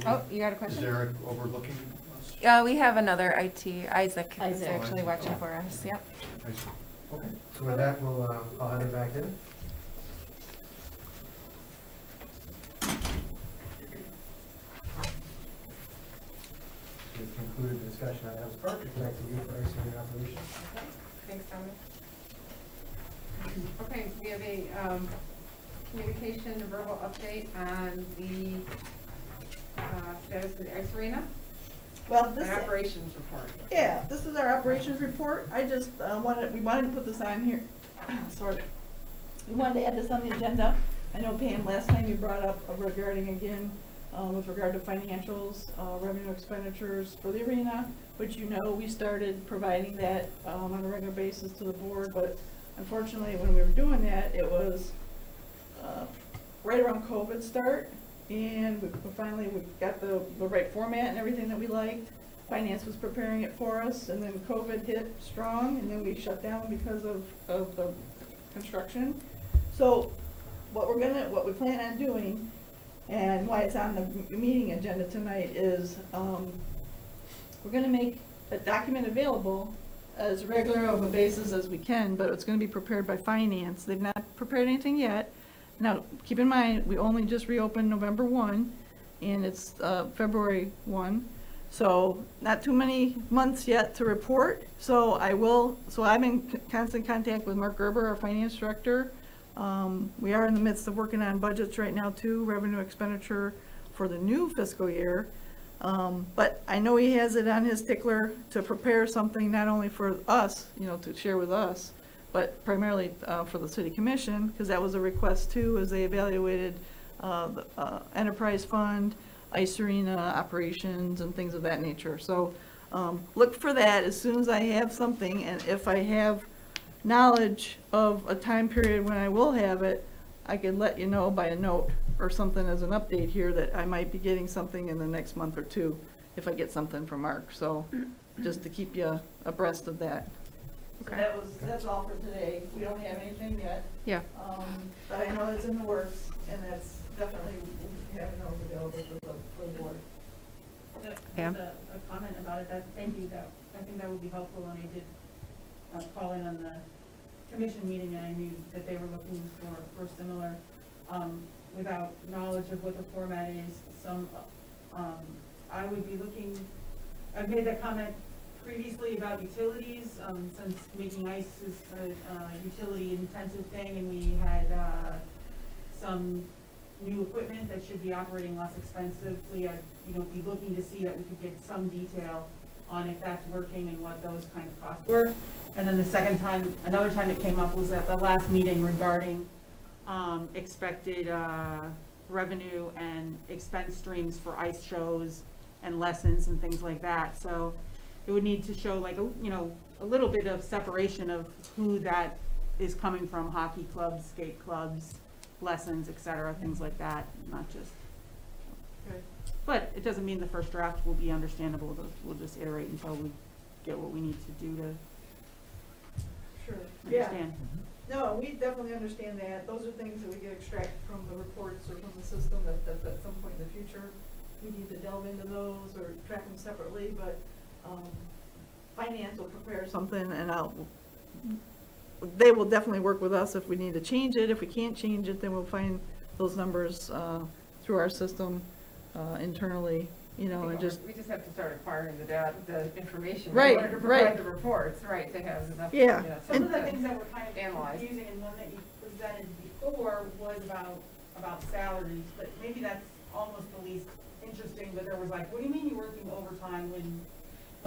Oh, you got a question? is Eric overlooking us? We have another IT, Isaac is Isaac. actually watching for us, yep. I see. Okay, so with that, I'll head it back in. We've concluded the discussion on Adams Park. Back to you for estimating operation. Thanks, Dominic. Okay, we have a communication, a verbal update on the status of the ice arena, Well, an this, operations report. yeah, this is our operations report. I just we wanted to put this on here, sorry. We wanted to add this on the agenda. I know Pam, last time you brought up regarding again, with regard to financials, revenue expenditures for the arena, which you know, we started providing that on a regular basis to the board, but unfortunately, when we were doing that, it was right around COVID start, and we finally got the right format and everything that we liked. Finance was preparing it for us, and then COVID hit strong, and then we shut down because of the construction. So what we plan on doing, and why it's on the meeting agenda tonight, is we're gonna make a document available as regular of a basis as we can, but it's gonna be prepared by finance. They've not prepared anything yet. Now, keep in mind, we only just reopened November 1, and it's February 1. So not too many months yet to report. So I'm in constant contact with Mark Gerber, our finance director. We are in the midst of working on budgets right now too, revenue expenditure for the new fiscal year. But I know he has it on his tickler to prepare something not only for us, to share with us, but primarily for the city commission, because that was a request too, as they evaluated the enterprise fund, ice arena operations, and things of that nature. So look for that as soon as I have something, and if I have knowledge of a time period when I will have it, I can let you know by a note or something as an update here that I might be getting something in the next month or two, if I get something from Mark. So just to keep you abreast of that. So that's all for today. We don't have anything yet. Yeah. But I know it's in the works, and that's definitely, we have those available for the board. Pam? Just a comment about it, thank you, I think that would be helpful, and I did call in on the commission meeting, and I knew that they were looking for similar, without knowledge of what the format is, I would be looking, I've made that comment previously about utilities, since making ice is a utility intensive thing, and we had some new equipment that should be operating less expensively. I'd be looking to see that we could get some detail on if that's working and what those kind of costs were. And then another time it came up was at the last meeting regarding expected revenue and expense streams for ice shows and lessons and things like that. So it would need to show like a little bit of separation of who that is coming from: hockey clubs, skate clubs, lessons, etc., things like that, not just. Okay. But it doesn't mean the first draft will be understandable. We'll just iterate until we get what we need to do to Sure. understand. No, we definitely understand that. Those are things that we get extracted from the reports or from the system that at some point in the future, we need to delve into those or track them separately, but finance will prepare something, and they will definitely work with us if we need to change it. If we can't change it, then we'll find those numbers through our system internally, you know, and just, We just have to start acquiring the data, the information. Right, In order to provide right. the reports, right, to have enough. Yeah. you know, Some of the to things that were kind of analyze. confusing and one that you presented before was about salaries, but maybe that's almost the least interesting, but there was like, what do you mean you're working overtime when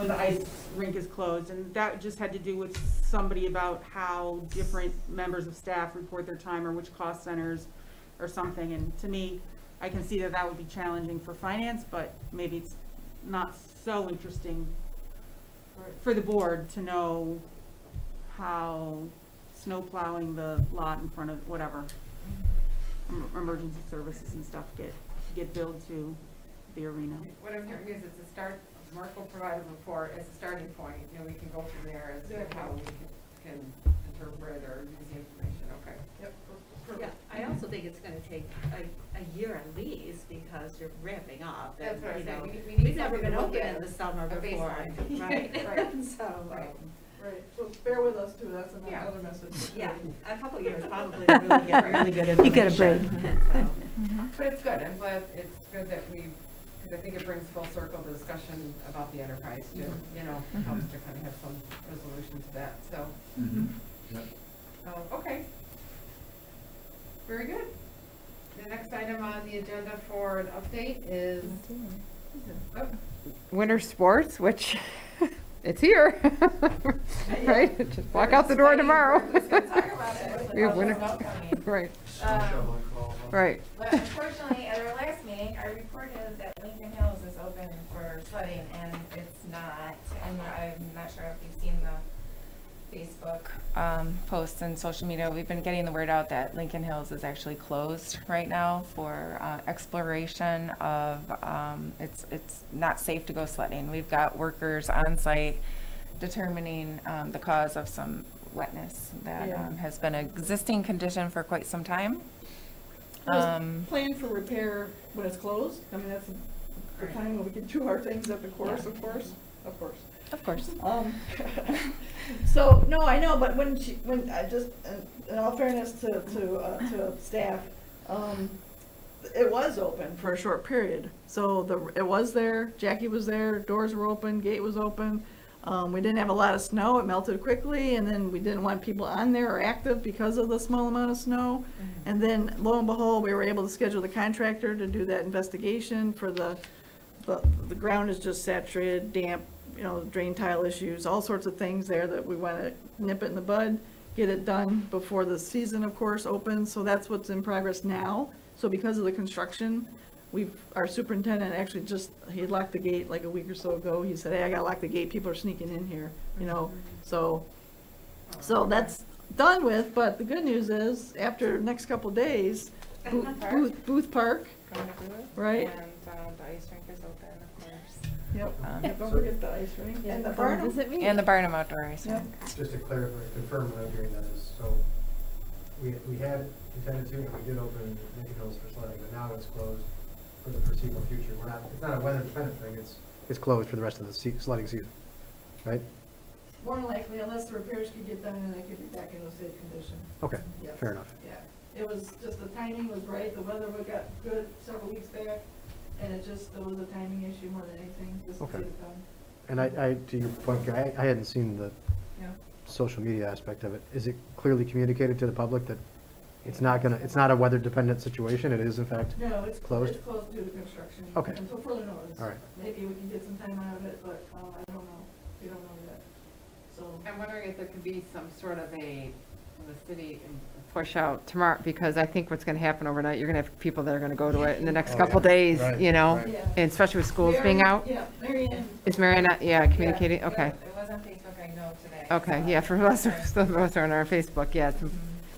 the ice rink is closed? And that just had to do with somebody about how different members of staff report their time or which cost centers or something. And to me, I can see that that would be challenging for finance, but maybe it's not so interesting for the board to know how snow plowing the lot in front of whatever, emergency services and stuff get billed to the arena. What I'm hearing is it's a start, Mark will provide a report as a starting point, and we can go from there as to how we can interpret or use the information, okay? yep. Yeah, I also think it's gonna take a year at least, because you're ramping up. That's and, what I you said. know, We need We've never something been to look open at, in the summer a before, baseline. right? Right. So, Right. Right, so bear with us too, that's Yeah. another message. yeah, a couple years probably to really get really good information. You get a break. So, But it's good, I'm glad, it's good that we, because I think it brings full circle the discussion about the enterprise too, you know, helps to kind of have some resolution to that, so. Okay. Very good. The next item on the agenda for an update is winter sports, which it's here, right? Just walk out the door tomorrow. We have winter, right, right. But unfortunately, at our last meeting, I reported that Lincoln Hills is open for sledding, and it's not. And I'm not sure if you've seen the Facebook posts and social media. We've been getting the word out that Lincoln Hills is actually closed right now for exploration of, it's not safe to go sledding. We've got workers on site determining the cause of some wetness that has been an existing condition for quite some time. Plan for repair when it's closed, I mean, that's the time when we can do our things at the course, of course. Of course. So, no, I know, but when I just, in all fairness to staff, it was open for a short period. So it was there, Jackie was there, doors were open, gate was open. We didn't have a lot of snow, it melted quickly, and then we didn't want people on there or active because of the small amount of snow. And then lo and behold, we were able to schedule the contractor to do that investigation for the ground is just saturated, damp, you know, drain tile issues, all sorts of things there that we want to nip it in the bud, get it done before the season, of course, opens. So that's what's in progress now. So because of the construction, our superintendent actually he had locked the gate like a week or so ago. He said, hey, I gotta lock the gate, people are sneaking in here, you know, so that's done with, but the good news is, after the next couple days, Booth Park, right? And the ice rink is open, of course. Yep, don't forget the ice rink, and the Barnum. And the Barnum Outdoor Ice Yep. Rink. Just to clarify, confirm what I'm hearing that is, so we had intended to, and we did open Lincoln Hills for sledding, but now it's closed for the foreseeable future. It's not a weather dependent thing, it's closed for the rest of the sledding season, right? More than likely, unless the repairs could get done and they could be back in a safe condition. Okay, Yes. fair enough. Yeah, it was just the timing was right, the weather got good several weeks back, and it was a timing issue more than anything, just to Okay. get it done. And I, to your point, I hadn't seen the Yeah. social media aspect of it. Is it clearly communicated to the public that it's not a weather dependent situation, it is in fact? No, it's Closed? It's closed due to construction. Okay. Until further notice. All right. Maybe we can get some time out of it, but I don't know. We don't know yet. So. I'm wondering if there could be some sort of the city push out tomorrow, because I think what's gonna happen overnight, you're gonna have people that are gonna go to it in the next Oh, couple yeah. days, Right, you know? right. Yeah. And especially with schools being out. Yeah, Mary Ann. Is Marianne, communicating? Okay, It was on Facebook, I know today. okay, so- yeah, for us, some of us are on our Facebook, yeah.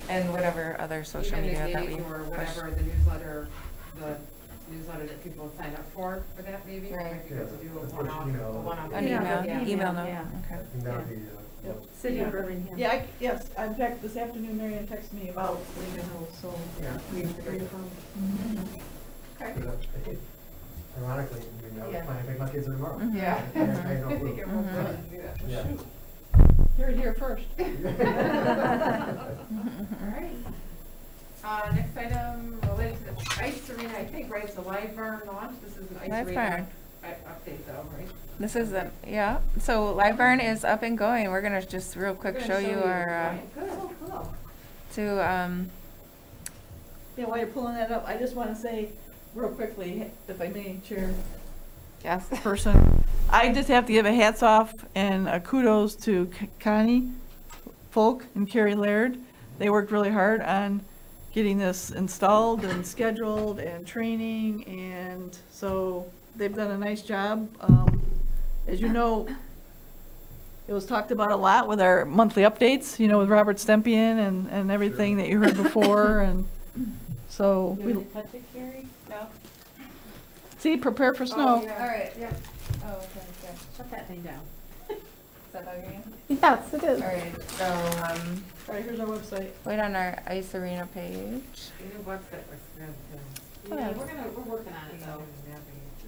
And whatever other social Even media the that we gate or push. whatever, the newsletter that people would sign up for that maybe? It Right. might be good to do a Let's push one-off, email. An Yeah. email note, Yeah. okay. I think that would be, Yep. City of Birmingham. Yeah, yes, in fact, this afternoon, Mary Ann texted me about Lincoln Hills, so Yeah. we reaffirmed. Okay. ironically, I was Yeah. planning to take my kids in tomorrow. Mhm. Yeah. I had no I think clue. everyone's gonna do that. Yeah. Here, here first. All right. Next item related to the ice arena, I think, right, it's a live burn launch, this is an ice Live arena burn. update though, right? This is yeah. So Live Burn is up and going. We're gonna just real quick We're show gonna you our right, good, cool. to Yeah, while you're pulling that up, I just wanna say real quickly, if I may, Chair yes. person, I just have to give a hats off and a kudos to Connie Folk and Carrie Laird. They worked really hard on getting this installed and scheduled and training, and so they've done a nice job. As you know, it was talked about a lot with our monthly updates, you know, with Robert Stempian and everything that you heard before, and so. touch it, Carrie? No. See, prepare for snow. Oh, yeah. All right. Yeah. Oh, okay. Good. Shut that thing down. Is that all you're gonna? Yes, it is. All right. So All right, here's our website. wait on our ice arena page. The new website was good too. Yeah, we're working on it, so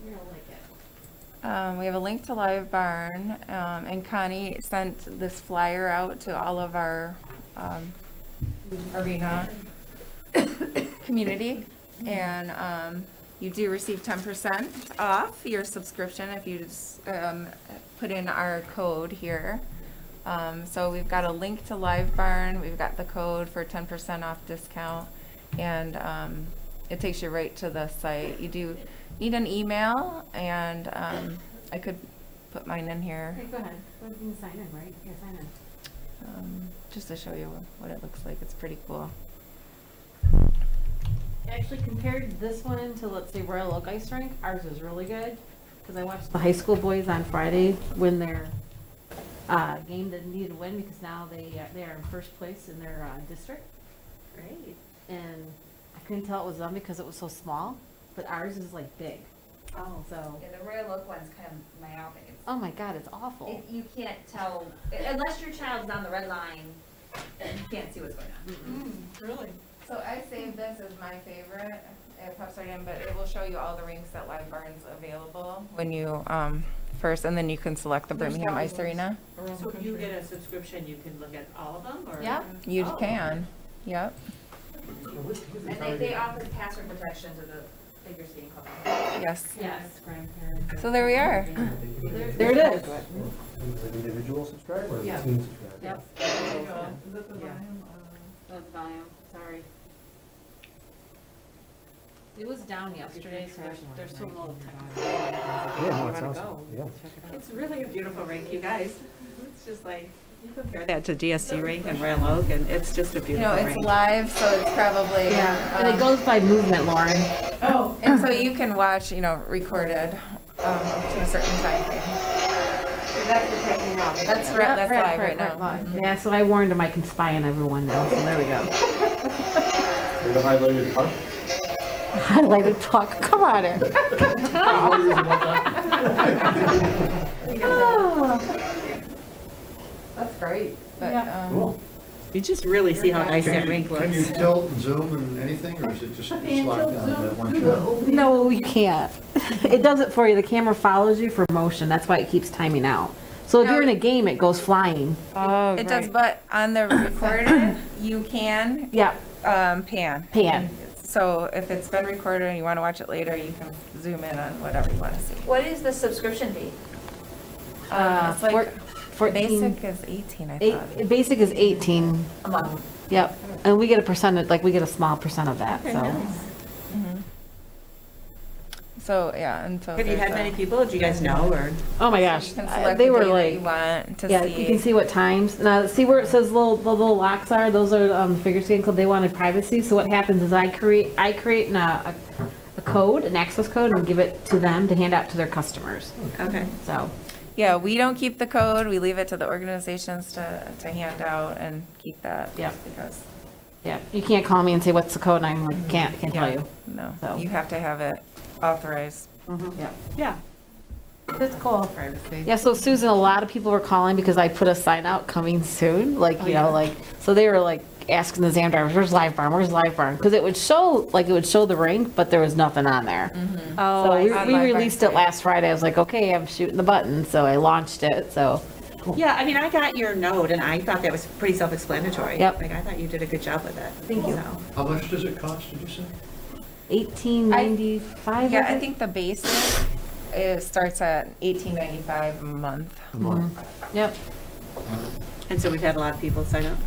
we're gonna like it. We have a link to Live Barn, and Connie sent this flyer out to all of our arena community, and you do receive 10% off your subscription if you just put in our code here. So we've got a link to Live Barn, we've got the code for 10% off discount, and it takes you right to the site. You do need an email, and I could put mine in here, Okay, go ahead. You can sign in, right? Yeah, sign in. just to show you what it looks like. It's pretty cool. Actually, compared this one to, let's say, Royal Oak Ice Rink, ours is really good, because I watched the high school boys on Friday win their game that needed to win, because now they are in first place in their district. Great. And I couldn't tell it was them because it was so small, but ours is like big. Oh, So, yeah, the Royal Oak one's kind of myopic. It's- oh my God, it's awful. You can't tell, unless your child's on the red line, then you can't see what's going on. Really? So I saved this as my favorite at Pop Stadium, but it will show you all the rinks that Live Barn's available when you first, and then you can select the Birmingham Ice Arena. So if you get a subscription, you can look at all of them, or? Yeah, you Oh. can. Yep. And they offer password protection to the figure skating club. Yes. Yes, grandparents. So there we are. There it is. Individual subscribe or Yeah. team subscribe? Yep. There you go. Is that the Yeah. volume? That's volume, sorry. It was down yesterday, so there's still a little time. Yeah, no, it's awesome, yeah. It's really a beautiful rink, you guys. It's just like, you compare that to DSC rink and Royal Oak, and it's just a You beautiful know, rink. it's live, so it's probably. Yeah, and it goes by movement, Lauren. Oh. And so you can watch, recorded to a certain time frame. So that's what's happening now. That's live right now. live. Yeah, so I warned him I can spy on everyone now, so there we go. The highlighted part? Highlighted talk, come on in. That's great, but, Cool. You just really see how nice that rink Can you looks. tilt and zoom and anything, or is it just it's And locked tilt, down to that one zoom, channel? No, you can't. It does it for you. The camera follows you for motion. That's why it keeps timing out. So if No. you're in a game, it goes flying. Oh, it does, but on the recorded, you can, Yeah, pan. pan. So if it's been recorded and you want to watch it later, you can zoom in on whatever you want to see. What is the subscription fee? It's like, 14. basic is 18, I thought. Basic is 18. A month. Yep. And we get a percentage, like we get a small percent of that, so. So, yeah, and so. Have you there's had a- many people, do you guys know, or? Oh my gosh, You can select they the were day that like, you want to see. yeah, you can see what times. Now, see where it says the little locks are? Those are figure skating club. They wanted privacy. So what happens is I create a code, an access code, and give it to them to hand out to their customers. Okay. So, Yeah, we don't keep the code. We leave it to the organizations to hand out and keep that. Yep. Because, yeah, you can't call me and say, what's the code? And I'm like, can't tell you. no, So. you have to have it authorized. Yeah. Yeah. It's cool. Privacy. Yeah, so Susan, a lot of people were calling because I put a sign out coming soon, like, you know, like, so they were like asking the exam drivers, where's Live Barn, where's Live Barn? Because it would show the rink, but there was nothing on there. Oh, So I we see. released it last Friday, I was like, okay, I'm shooting the button, so I launched it, so Yeah, I mean, I got your note and I thought that was pretty self-explanatory. Yep. Like, I thought you did a good job with it. Thank you. So. How much does it cost, did you say? $18.95. Yeah, I think the basic starts at $18.95 a month. A month. Yep. And so we've had a lot of people sign up.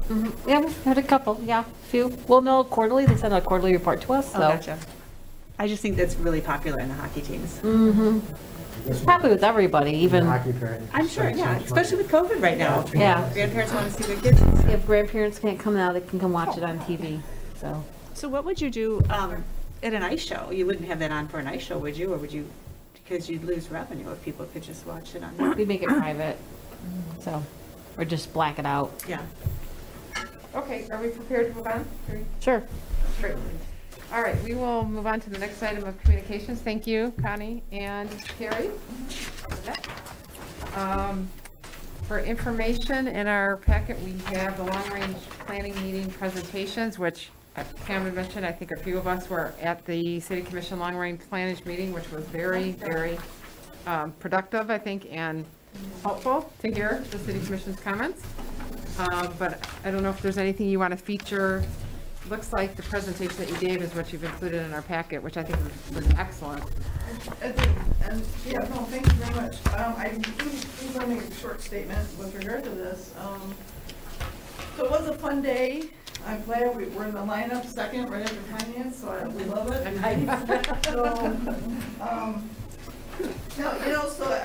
Yeah, we've had a couple, yeah, few. We'll know quarterly, they send a quarterly report to us, Oh, so. gotcha. I just think that's really popular in the hockey teams. Mm-hmm. It's probably with everybody, even, Hockey parent. I'm sure, yeah, especially with COVID right now. yeah. Grandparents want to see their kids. If grandparents can't come now, they can come watch it on TV, so. So what would you do at an ice show? You wouldn't have that on for an ice show, would you? Or would you, because you'd lose revenue if people could just watch it on. We make it private, so, or just black it out. Yeah. Okay, are we prepared to move on? Sure. Great. All right, we will move on to the next item of communications. Thank you, Connie and Carrie. For information in our packet, we have the long-range planning meeting presentations, which Pam had mentioned. I think a few of us were at the City Commission long-range planning meeting, which was very, very productive, I think, and helpful to hear the City Commission's comments. But I don't know if there's anything you want to feature. Looks like the presentation that you gave is what you've included in our packet, which I think was excellent. And, yeah, no, thank you very much. I do want to make a short statement with regard to this. So it was a fun day. I'm glad we're in the lineup second right after finance, so we love it. So, no, so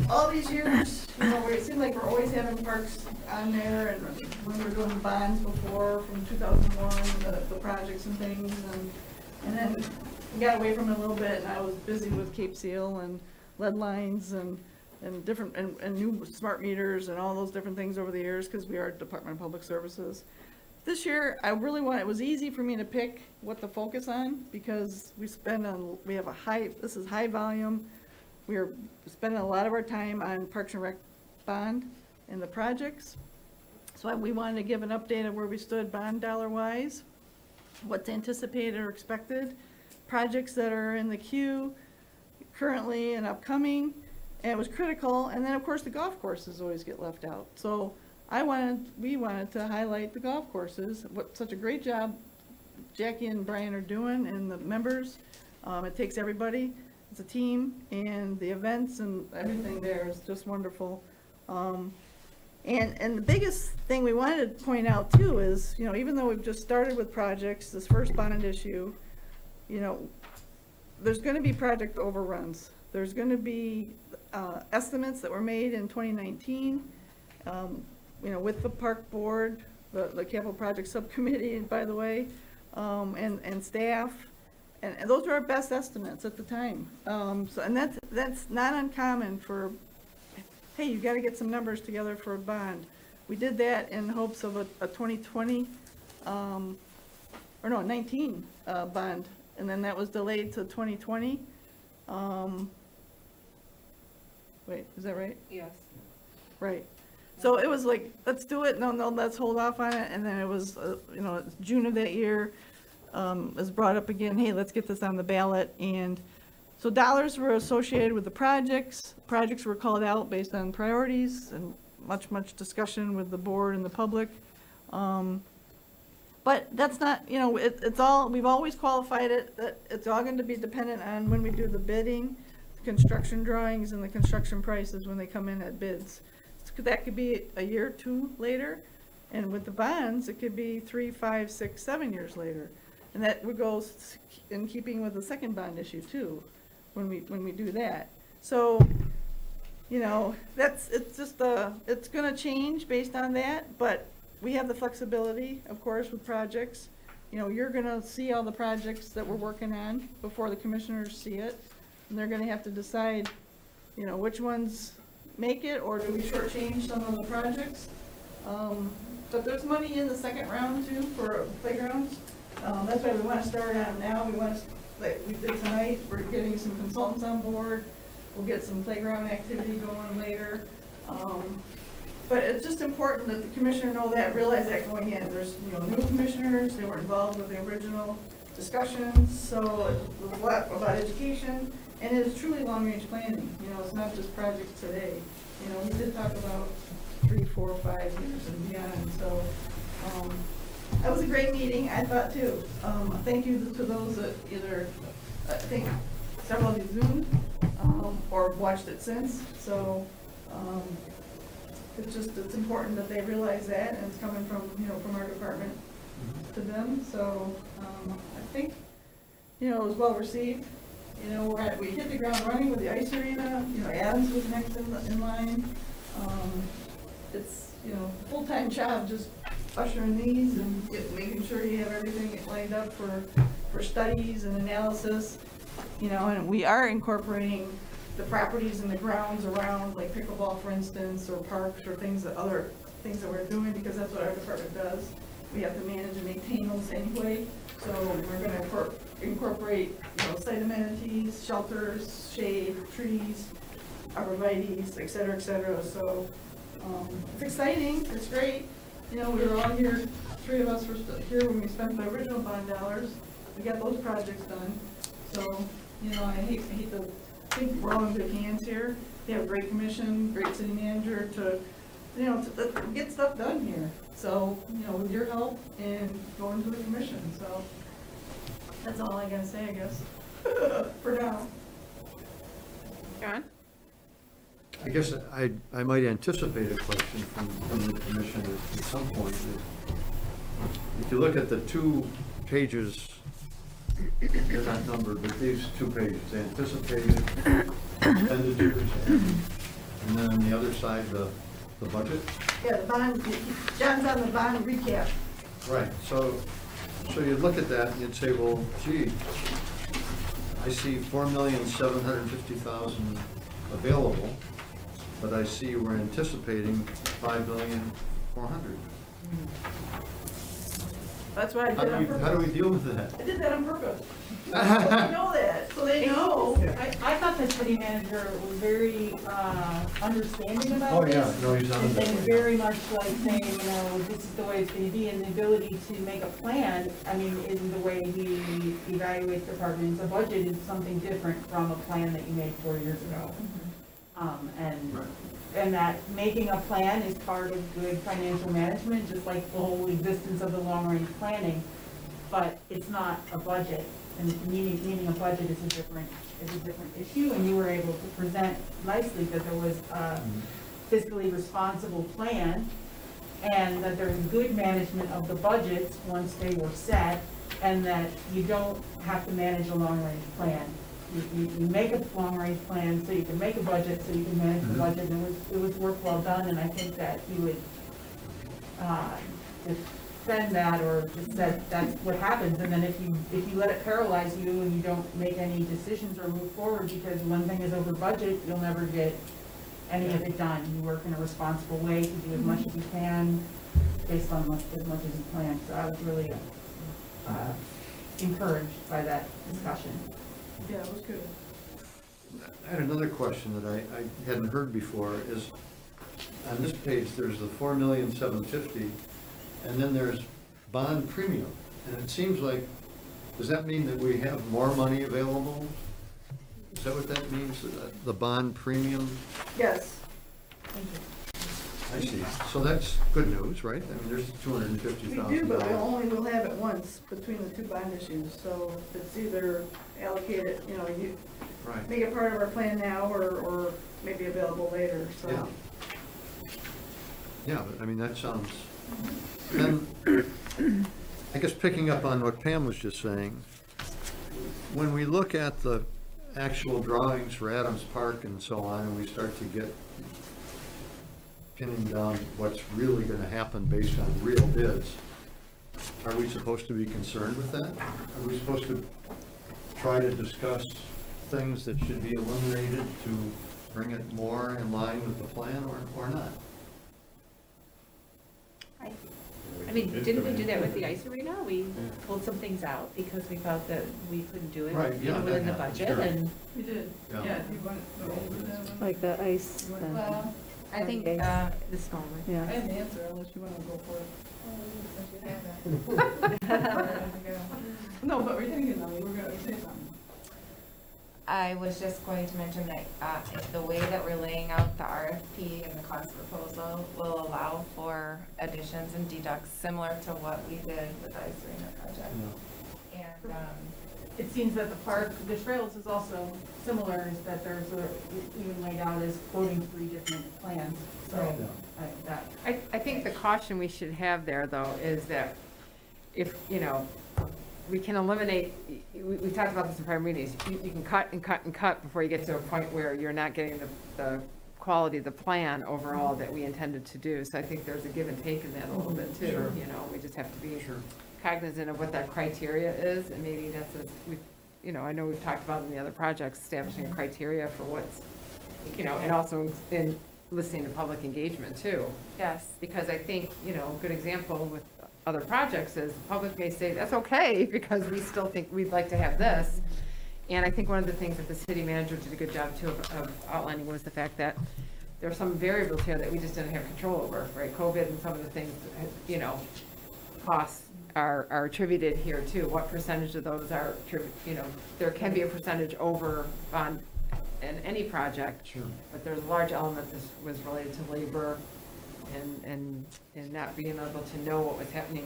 all these years, it seemed like we're always having parks on there, and when we were doing bonds before, from 2001, the projects and things, and then we got away from it a little bit, and I was busy with Cape Seal and lead lines and different, and new smart meters and all those different things over the years, because we are Department of Public Services. This year, it was easy for me to pick what to focus on, because we have this is high volume. We are spending a lot of our time on Parks and Rec bond and the projects. So we wanted to give an update of where we stood bond dollar-wise, what's anticipated or expected, projects that are in the queue currently and upcoming, and it was critical. And then, of course, the golf courses always get left out. So we wanted to highlight the golf courses, what such a great job Jackie and Brian are doing, and the members. It takes everybody. It's a team, and the events and everything there is just wonderful. And the biggest thing we wanted to point out too is, even though we've just started with projects, this first bond issue, there's going to be project overruns. There's going to be estimates that were made in 2019, with the park board, the capital project subcommittee, by the way, and staff. And those are our best estimates at the time. And that's not uncommon for, hey, you got to get some numbers together for a bond. We did that in hopes of a 2020, 19 bond, and then that was delayed to 2020. Wait, is that right? Yes. Right. So it was like, let's do it, no, let's hold off on it, and then it was, June of that year, was brought up again, hey, let's get this on the ballot, and so dollars were associated with the projects. Projects were called out based on priorities, and much discussion with the board and the public. But that's not, it's all, we've always qualified it, that it's all going to be dependent on when we do the bidding, construction drawings, and the construction prices when they come in at bids. That could be a year or two later, and with the bonds, it could be 3, 5, 6, 7 years later. And that would go in keeping with the second bond issue too, when we do that. So, it's gonna change based on that, but we have the flexibility, of course, with projects. You're gonna see all the projects that we're working on before the commissioners see it, and they're gonna have to decide, which ones make it, or do we shortchange some of the projects? But there's money in the second round too for playgrounds. That's why we want to start on now. Like we did tonight, we're getting some consultants on board. We'll get some playground activity going later. But it's just important that the commissioner know that, realize that going in. There's, new commissioners, they were involved with the original discussions, so it's a lot about education, and it is truly long-range planning. It's not just projects today. We did talk about 3, 4, 5 years and beyond, so, that was a great meeting, I thought too. Thank you to those that either, I think several of you Zoomed, or watched it since, so, it's important that they realize that, and it's coming from, from our department to them, so, I think, it was well received. We hit the ground running with the ice arena, Adams was next in line. It's, a full-time job, just ushering these and making sure you have everything lined up for studies and analysis. And we are incorporating the properties and the grounds around, like pickleball, for instance, or parks, or other things that we're doing, because that's what our department does. We have to manage and maintain those anyway, so we're gonna incorporate, site amenities, shelters, shade, trees, arborvitae's, et cetera, so, it's exciting, it's great. We were all here, 3 of us were here when we spent the original bond dollars. We got those projects done, so, I hate to think we're all in good hands here. We have a great commission, great city manager to get stuff done here. So, with your help and going to the commission, so that's all I gotta say, I guess, for now. John? I guess I might anticipate a question from the commission at some point. If you look at the 2 pages, they're not numbered, but these 2 pages, anticipated expenditures, and then on the other side, the budget. Yeah, the bond, John's on the bond recap. Right, so you'd look at that and you'd say, well, gee, I see $4,750,000 available, but I see we're anticipating $5,400,000. That's why I did it on purpose. How do we deal with that? I did that on purpose. So they know that, so they know. I thought the city manager was very understanding about this. Oh, yeah, no, he's on And it. very much like saying, this is the way it's gonna be, and the ability to make a plan, is the way we evaluate departments. A budget is something different from a plan that you made 4 years ago. And that making a plan is part of good financial management, just like the whole existence of the long-range planning, but it's not a budget. And meaning a budget is a different issue, and you were able to present nicely that there was a fiscally responsible plan, and that there was good management of the budgets once they were set, and that you don't have to manage a long-range plan. You make a long-range plan so you can make a budget, so you can manage the budget, and it was work well done, and I think that you would defend that, or just that that's what happens, and then if you let it paralyze you and you don't make any decisions or move forward because one thing is over budget, you'll never get any of it done. You work in a responsible way to do as much as you can based on as much as you plan. So I was really encouraged by that discussion. Yeah, it was good. I had another question that I hadn't heard before, is on this page, there's the $4,750,000, and then there's bond premium. And it seems like, does that mean that we have more money available? Is that what that means, the bond premium? Yes. I see. So that's good news, right? there's $250,000. We do, but we only will have it once between the 2 bond issues, so it's either allocated, you Right. make it part of our plan now, or maybe available later, so. Yeah. Yeah, but that sounds, then, I guess picking up on what Pam was just saying, when we look at the actual drawings for Adams Park and so on, and we start to get pinning down what's really gonna happen based on real bids, are we supposed to be concerned with that? Are we supposed to try to discuss things that should be eliminated to bring it more in line with the plan, or not? Didn't we do that with the ice arena? We pulled some things out because we felt that we couldn't do it, Right, yeah, within the that happened, budget, sure. and We did, Yeah. yeah, you want over that one? Like the ice, Well, I think, Okay. the smaller. I yeah. have the answer unless you wanna go for it. No, but we're thinking, though, we were gonna say something. I was just going to mention that if the way that we're laying out the RFP and the cost proposal will allow for additions and deducts similar to what we did with the Ice Arena project. And, It seems that the trails is also similar, is that there's even laid out as quoting 3 different plans, so I think the caution we should have there, though, is that if, we can eliminate, we talked about this in prior meetings, you can cut and cut and cut before you get to a point where you're not getting the quality of the plan overall that we intended to do. So I think there's a give and take in that a little bit too, we just have to be cognizant of what that criteria is, and maybe that's I know we've talked about in the other projects, establishing a criteria for what's, and also in listening to public engagement too. yes. Because I think, a good example with other projects is the public may say, that's okay, because we still think we'd like to have this. And I think one of the things that the city manager did a good job too of outlining was the fact that there are some variables here that we just didn't have control over, right? COVID and some of the things, costs are attributed here too. What percentage of those are, there can be a percentage over on in any project. Sure. But there's a large element that was related to labor and not being able to know what was happening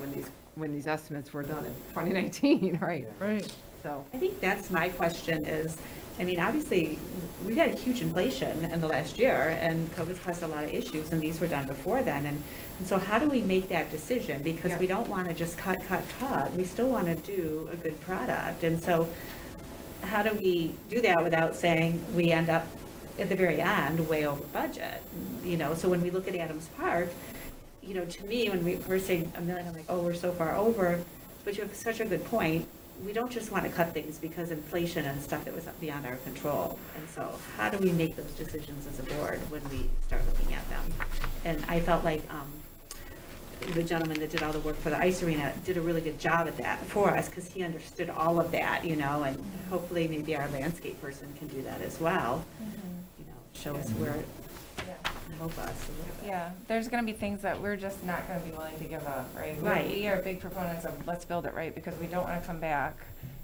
when these estimates were done in 2019, right? Right. So, I think that's my question is, obviously, we had huge inflation in the last year, and COVID's caused a lot of issues, and these were done before then. And so how do we make that decision? Because we don't want to just cut. We still want to do a good product. And so how do we do that without saying we end up at the very end way over budget? So when we look at Adams Park, to me, when we first say $1 million, I'm like, oh, we're so far over. But you have such a good point. We don't just want to cut things because inflation and stuff that was beyond our control. And so how do we make those decisions as a board when we start looking at them? And I felt like the gentleman that did all the work for the ice arena did a really good job at that for us, because he understood all of that, and hopefully maybe our landscape person can do that as well. Show us where, and help us a little bit. Yeah, there's gonna be things that we're just not gonna be willing to give up, right? Right. We are big proponents of let's build it right, because we don't wanna come back.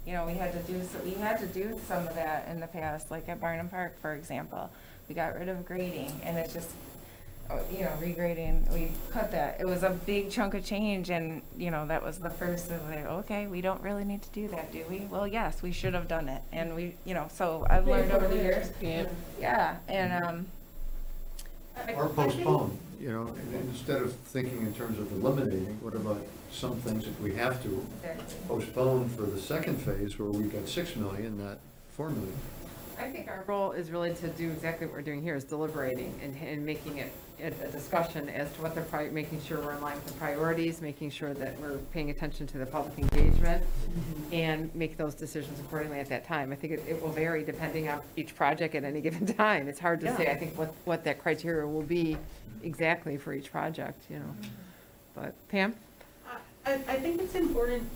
We had to do some of that in the past, like at Barnum Park, for example. We got rid of grading, and it's just, regrading, we cut that. It was a big chunk of change, and, that was the first of like, okay, we don't really need to do that, do we? Well, yes, we should have done it, and we, so I've learned over the years. Yeah, and, Or postpone, instead of thinking in terms of eliminating, what about some things that we have to postpone for the second phase where we've got 6 million, not 4 million? I think our role is really to do exactly what we're doing here, is deliberating and making it a discussion as to what making sure we're in line with the priorities, making sure that we're paying attention to the public engagement, and make those decisions accordingly at that time. I think it will vary depending on each project at any given time. It's hard to say, I think, what that criteria will be exactly for each project, But Pam? I think it's important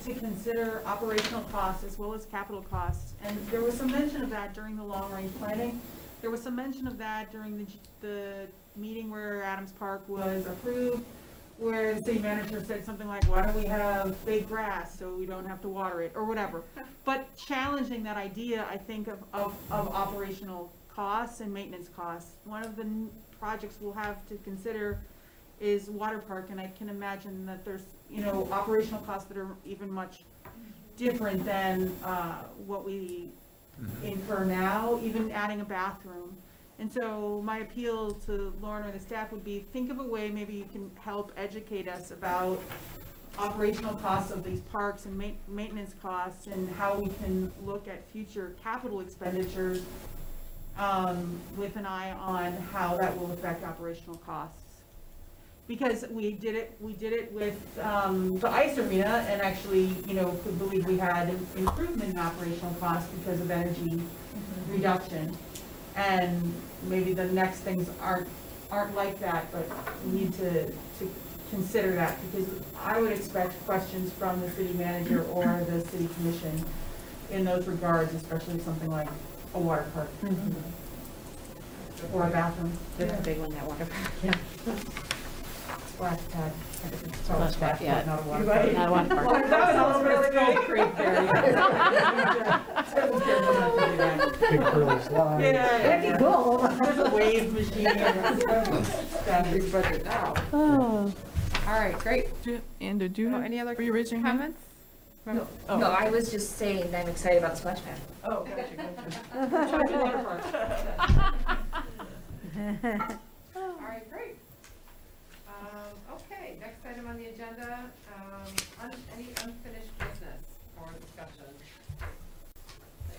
to consider operational costs as well as capital costs. And there was some mention of that during the long-range planning. There was some mention of that during the meeting where Adams Park was approved, where the city manager said something like, why don't we have big grass so we don't have to water it, or whatever. But challenging that idea, I think, of operational costs and maintenance costs. One of the projects we'll have to consider is water park, and I can imagine that there's, operational costs that are even much different than what we incur now, even adding a bathroom. And so my appeal to Lauren or the staff would be, think of a way maybe you can help educate us about operational costs of these parks and maintenance costs, and how we can look at future capital expenditures with an eye on how that will affect operational costs. Because we did it with the ice arena, and actually, could believe we had an improvement in operational costs because of energy reduction. And maybe the next things aren't like that, but we need to consider that, because I would expect questions from the city manager or the city commission in those regards, especially something like a water park or a bathroom. That's a big one, that water park. splash pad. Splash pad, yeah. Not a water Right. Not a water park. That sounds really good. Big curly slide. Yeah. That'd be cool. There's a wave machine. Big budget now. Oh. All right, great. And did you Oh, have, any other were you raising your hand? comments? Oh. No, I was just saying that I'm excited about the splash pad. Oh, gotcha. All right, great. Okay, next item on the agenda, any unfinished business or discussion?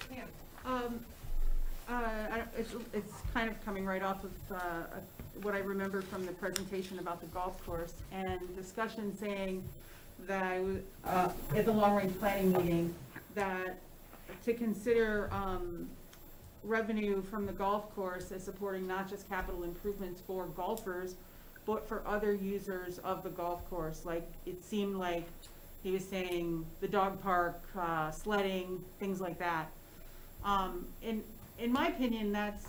Pam? It's kind of coming right off of what I remember from the presentation about the golf course and discussion saying that I was, at the long-range planning meeting, that to consider revenue from the golf course as supporting not just capital improvements for golfers, but for other users of the golf course. Like, it seemed like he was saying the dog park, sledding, things like that. In my opinion, that's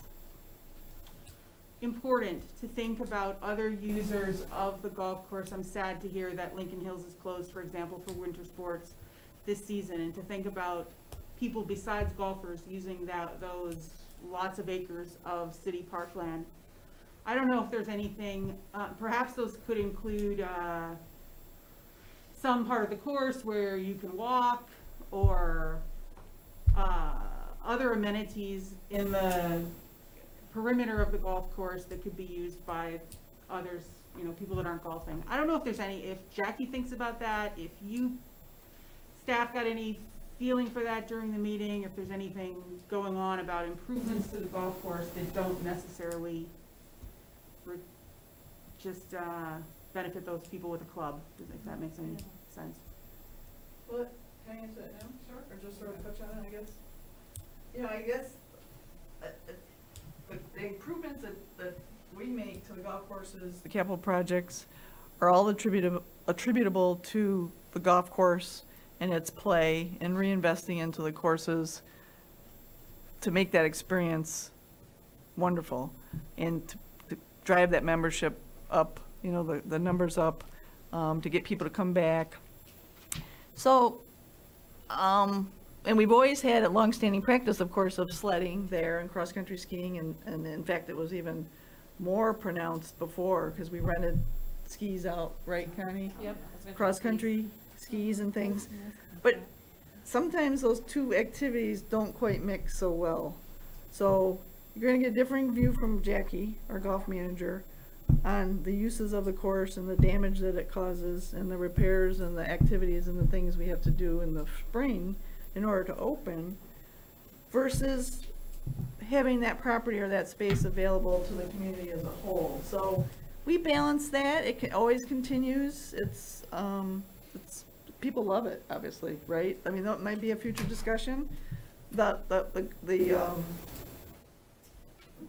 important to think about other users of the golf course. I'm sad to hear that Lincoln Hills is closed, for example, for winter sports this season, and to think about people besides golfers using those lots of acres of city parkland. I don't know if there's anything, perhaps those could include some part of the course where you can walk, or other amenities in the perimeter of the golf course that could be used by others, people that aren't golfing. I don't know if there's any, if Jackie thinks about that, if you staff got any feeling for that during the meeting, if there's anything going on about improvements to the golf course that don't necessarily just benefit those people with a club, if that makes any sense. Well, can I answer that now? Sure. Or just sort of touch on it, I guess? I guess the improvements that we make to the golf courses, the capital projects, are all attributable to the golf course and its play, and reinvesting into the courses to make that experience wonderful, and to drive that membership up, the numbers up, to get people to come back. So, and we've always had a longstanding practice, of course, of sledding there and cross-country skiing, and in fact, it was even more pronounced before, because we rented skis out, right, Connie? Yep. Cross-country skis and things. But sometimes those two activities don't quite mix so well. So you're gonna get a differing view from Jackie, our golf manager, on the uses of the course and the damage that it causes, and the repairs and the activities and the things we have to do in the spring in order to open, versus having that property or that space available to the community as a whole. So we balance that. It always continues. It's people love it, obviously, right? I mean, that might be a future discussion. The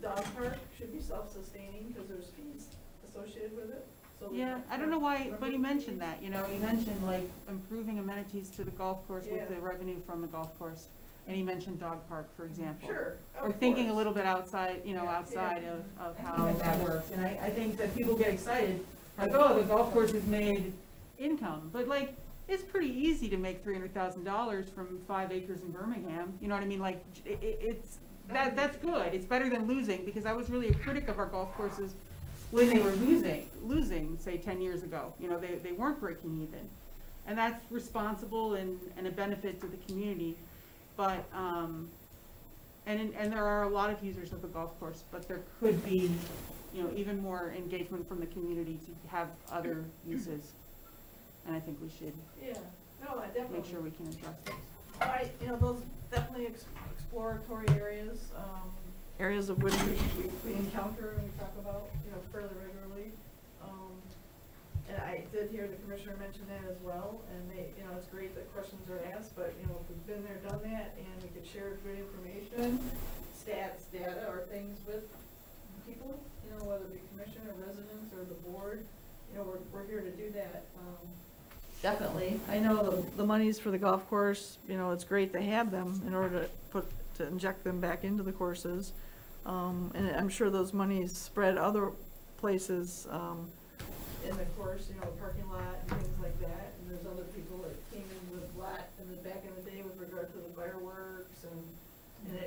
dog park should be self-sustaining because there's fees associated with it. So Yeah, I don't know why, but he mentioned that, he mentioned like improving amenities to the golf course with the revenue from the golf course. And he mentioned dog park, for example. Sure. Or thinking a little bit outside, outside of how that works. And I think that people get excited, like, oh, the golf course has made income. But like, it's pretty easy to make $300,000 from 5 acres in Birmingham. You know what I mean? Like, that's good. It's better than losing, because I was really a critic of our golf courses when they were losing, say 10 years ago. They weren't breaking even. And that's responsible and a benefit to the community. But, and there are a lot of users of the golf course, but there could be, even more engagement from the community to have other uses. And I think we should I definitely. make sure we can address those. Those definitely exploratory areas, areas of which we encounter and we talk about, fairly regularly. And I did hear the commissioner mention that as well, and it's great that questions are asked, but, if we've been there, done that, and we could share good information, stats, data, or things with people, whether it be commission or residents or the board, we're here to do that. Definitely. I know the monies for the golf course, it's great to have them in order to inject them back into the courses. And I'm sure those monies spread other places, in the course, you know, the parking lot and things like that. And there's other people that came in with lot in the back in the day with regard to the fireworks and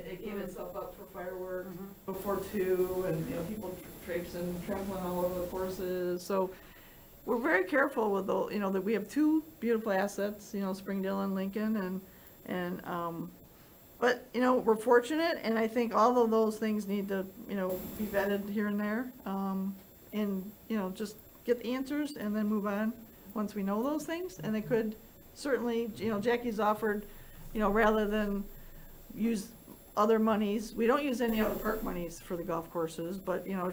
it gave itself up for fireworks before two, and, you know, people traipsing, trampling all over the courses. So we're very careful with the, you know, that we have two beautiful assets, you know, Springdale and Lincoln, but, you know, we're fortunate, and I think all of those things need to, you know, be vetted here and there, and, you know, just get the answers and then move on once we know those things. And they could certainly, you know, Jackie's offered, you know, rather than use other monies, we don't use any other park monies for the golf courses, but, you know,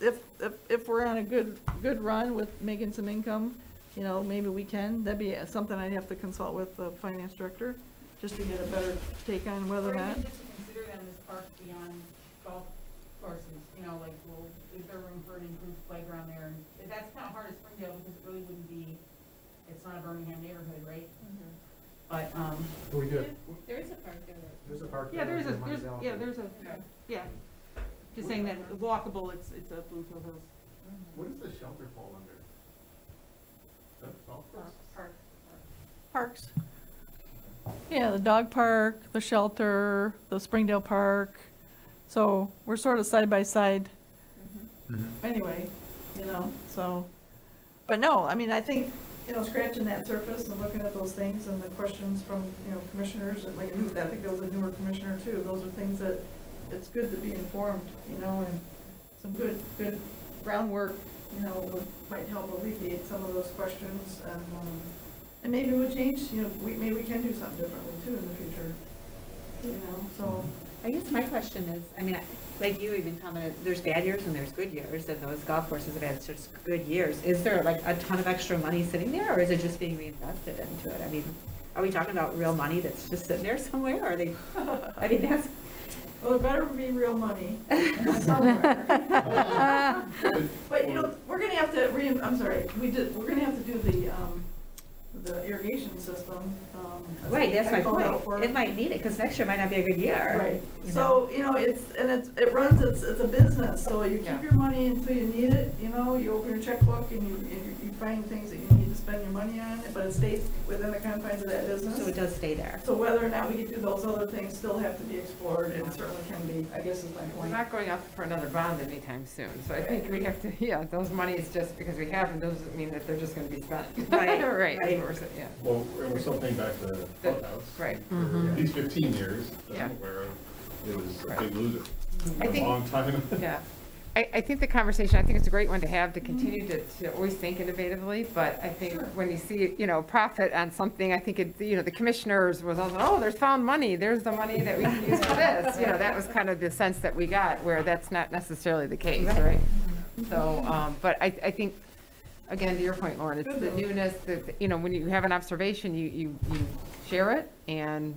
if we're on a good run with making some income, you know, maybe we can. That'd be something I'd have to consult with the finance director, just to get a better take on whether or not. Or even just to consider them as parks beyond golf courses, you know, like, well, is there room for an improved playground there? And that's kind of hard at Springdale because it really wouldn't be, it's not a Birmingham neighborhood, right? But, We do. There is a park there. There's a park. yeah, there's there, a, Money's there's, Alley. yeah, there's a, yeah. Just saying that walkable, it's a Blue Hill Hills. What does the shelter fall under? Is that golf course? Parks. Yeah, the dog park, the shelter, the Springdale Park. So we're sort of side by side. Anyway, you know, so, but no, I mean, I think, you know, scratching that surface and looking at those things and the questions from, you know, commissioners, and like, I think there was a newer commissioner too, those are things that it's good to be informed, you know, and some good groundwork, you know, might help alleviate some of those questions, and maybe we'll change, you know, maybe we can do something differently too in the future, you know, so. I guess my question is, I mean, like you even commented, there's bad years and there's good years, and those golf courses have had such good years. Is there like a ton of extra money sitting there, or is it just being reinvested into it? I mean, are we talking about real money that's just sitting there somewhere, or are they, I mean, that's. Well, it better be real money somewhere. But, you know, we're gonna have to we're gonna have to do the irrigation system. Right, that's my I called out point. for It might need it, because next year might not be a good year. Right, you so, you know, it's a business, so you keep your money until you need it, you know, you open your checkbook and you find things that you need to spend your money on, but it stays within the confines of that business. So it does stay there. So whether or not we can do those other things still have to be explored, and certainly can be, I guess is my We're point. not going out for another bond anytime soon, so I think we have to, yeah, those monies, just because we have them, doesn't mean that they're just gonna be spent. Right, Right, right. of course, yeah, Well, and we're still paying back the clubhouse. right. For at least 15 years, that Yeah. I'm aware of, it was a Right. big loser. I A think- long time. Yeah. I think the conversation, I think it's a great one to have, to continue to always think innovatively, but I think when you see, you know, profit on something, I think it, you know, the commissioners was also, oh, there's found money, there's the money that we can use for this, you know, that was kind of the sense that we got, where that's not necessarily the case, right? So, but I think, again, to your point, Lauren, it's the newness, that, you know, when you have an observation, you share it, and,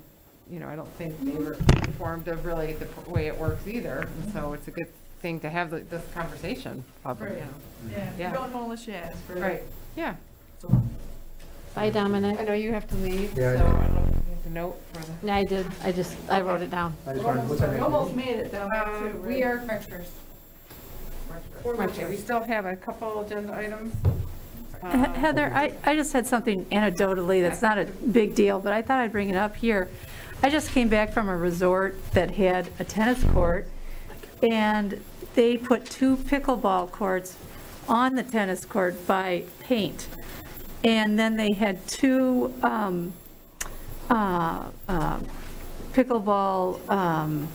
you know, I don't think they were informed of really the way it works either, and so it's a good thing to have this conversation, probably, you know. Yeah, Yeah. you don't know unless you ask, right? Right, yeah. So, Bye, Dominic. I know you have to leave, so I Yeah, I don't know. know if you have a note for the. No, I did, I wrote it down. I just wanted, what's our we name? almost made it down there too, right? We are Marchers. We still have a couple agenda items. Heather, I just had something anecdotally that's not a big deal, but I thought I'd bring it up here. I just came back from a resort that had a tennis court, and they put 2 pickleball courts on the tennis court by paint. And then they had 2 pickleball,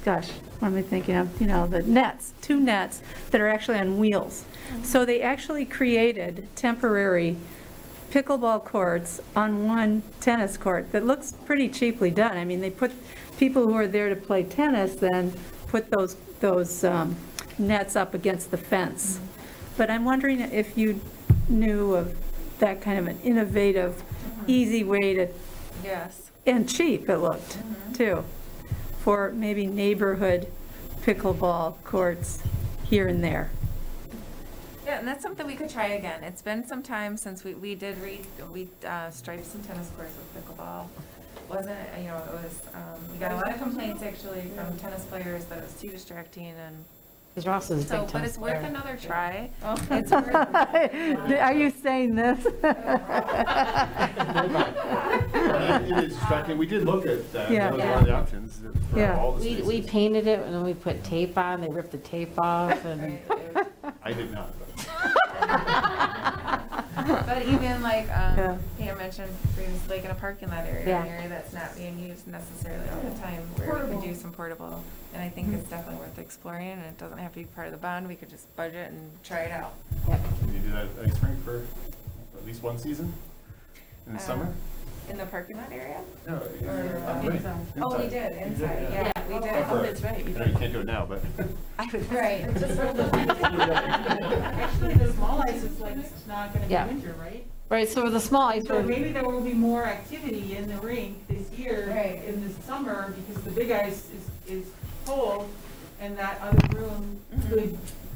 gosh, what am I thinking of? You know, the nets, 2 nets that are actually on wheels. So they actually created temporary pickleball courts on one tennis court that looks pretty cheaply done. I mean, they put, people who are there to play tennis then put those nets up against the fence. But I'm wondering if you knew of that kind of an innovative, easy way to, Yes. and cheap it looked, too, for maybe neighborhood pickleball courts here and there. Yeah, and that's something we could try again. It's been some time since we did striped some tennis courts with pickleball. Wasn't it, we got a lot of complaints actually from tennis players that it was too distracting, and Because Ross is a So, big but it's tennis worth player. another try. Oh. It's worth- Are you saying this? It is striking. We did look at that. Yeah. That was one of the options for Yeah. all the We spaces. painted it and then we put tape on, they ripped the tape off and. I did not, but. But even like, Yeah. Pam mentioned previously, like in a parking lot area, Yeah. an area that's not being used necessarily all the time, where we could do some portable. And I think it's definitely worth exploring, and it doesn't have to be part of the bond, we could just budget and try it out. Yep. Can you do that ice rink for at least one season in the summer? In the parking lot area? No. Inside. Oh, we did, inside, yeah, we did. Oh, that's right. I know you can't do it now, but. I would, right. Actually, the small ice is like, it's not gonna be Yeah. winter, right? Right, so the small ice So rink, maybe there will be more activity in the rink this year, Right. in the summer, because the big ice is cold, and that other room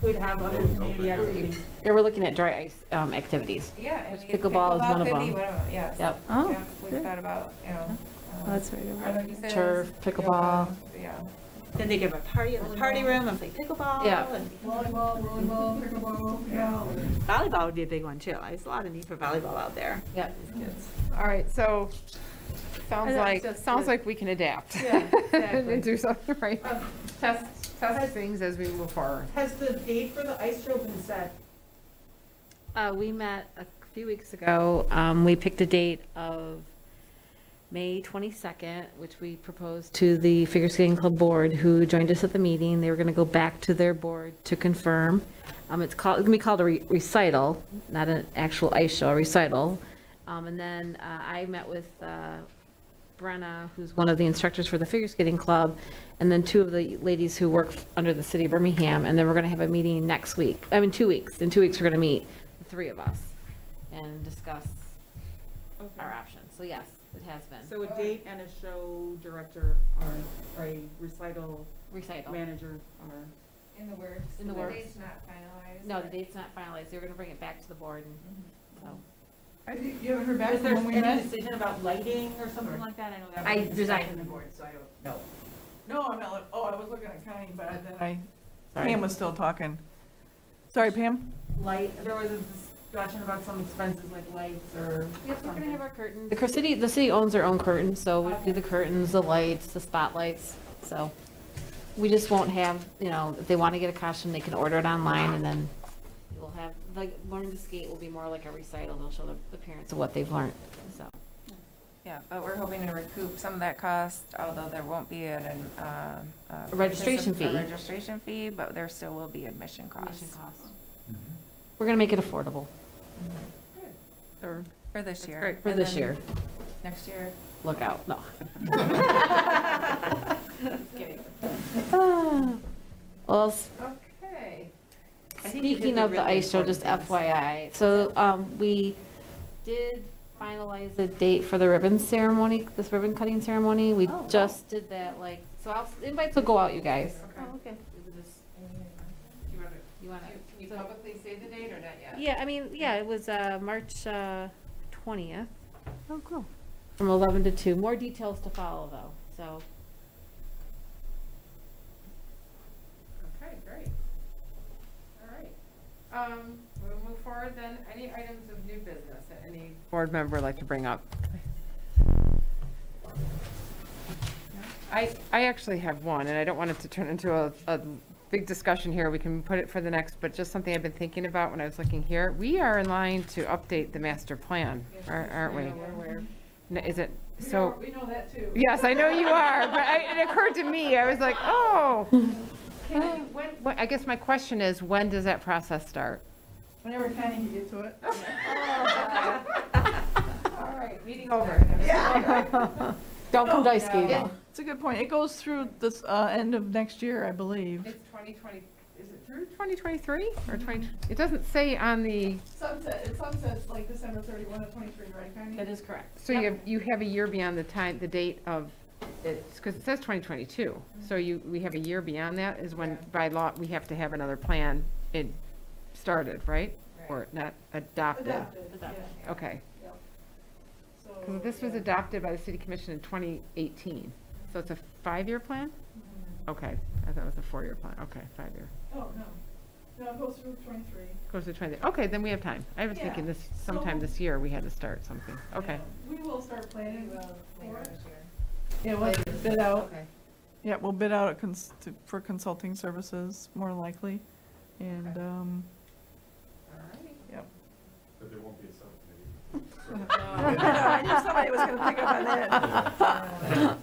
could have other community activities. yeah, we're looking at dry ice activities. Yeah. and Which we- pickleball is one of could be them. Yes. Yep. Oh, Yeah, we've good. thought about, you know. That's very good. Pilates, Turf, pickleball. Yeah. Then they give a party in the party room and play pickleball. Yeah. And Volleyball, rollerball, pickleball, yeah. volleyball would be a big one too. There's a lot of need for volleyball out there. Yep. All right, so, I sounds know, like, just sounds good. like we can adapt. Yeah, exactly. And do something, right? Test things as we move forward. Has the date for the ice show been set? We met a few weeks ago. We picked a date of May 22nd, which we proposed to the Figure Skating Club Board, who joined us at the meeting. They were going to go back to their board to confirm. It's going to be called a recital, not an actual ice show, a recital. And then I met with Brenna, who's one of the instructors for the Figure Skating Club, and then two of the ladies who work under the city of Birmingham. And then we're going to have a meeting next week, 2 weeks. In 2 weeks, we're going to meet, the three of us, and discuss our options. So yes, it has been. So a date and a show director or a recital Recital. manager or? In the works. In the works. date's not finalized. No, the date's not finalized. They're going to bring it back to the board, and so. You haven't heard back Is from there when we any met? decision about lighting or something like that? I know that. I was resigned discussed. from the board, so I don't know. No, I'm not, I was looking at Connie, but then Sorry. Pam was still talking. Sorry, Pam? Light, there was a discussion about some expenses like lights or Yes, we're gonna something. have our curtains. The city owns their own curtains, so we do the curtains, the lights, the spotlights, so. We just won't have, if they want to get a costume, they can order it online, and then we'll have, like, Learn to Skate will be more like a recital. They'll show the parents of what they've learned, so. Yeah, but we're hoping to recoup some of that cost, although there won't be a registration fee. A registration fee, but there still will be admission costs. Admission costs. We're gonna make it affordable For this year. great. for And this then year. Next year. Look out, no. Well, Okay. speaking of the ice show, just FYI, so we did finalize the date for the ribbon ceremony, this ribbon cutting ceremony. We just did that, invites will go out, you guys. Oh, okay. You want Can you publicly say the date or not yet? Yeah, it was March 20th, Oh, cool. from 11 to 2. More details to follow, though, so. Okay, great. All right. We'll move forward then. Any items of new business that any board member would like to bring up? I actually have one, and I don't want it to turn into a big discussion here. We can put it for the next, but just something I've been thinking about when I was looking here. We are in line to update the master plan, aren't we? No, is it, so? We know that too. Yes, I know you are, but it occurred to me, I was like, oh. I guess my question is, when does that process start? Whenever Connie can get to it. All right, meeting over. Don't come dice game. It's a good point. It goes through this end of next year, I believe. It's 2020, is it through 2023 or 20, it doesn't say on the, It sunsets like December 31 of 23, right, Connie? That is correct. so you have a year beyond the date of, because it says 2022. So we have a year beyond that is when, by law, we have to have another plan started, right? Or not adopted? Adopted, yeah. Okay. Yep. So, Because this was adopted by the city commission in 2018. So it's a 5-year plan? Okay, I thought it was a 4-year plan, okay, 5-year. Oh, no. No, it goes through 23. Goes to 20, okay, then we have time. I was thinking Yeah. this, sometime this year, we had to start something, okay. We will start planning Well, for later it. this year. Yeah, we'll bid out, Okay. yeah, we'll bid out for consulting services, more likely. And, All right. yep. But there won't be a subcommittee. I knew somebody was gonna pick up on that.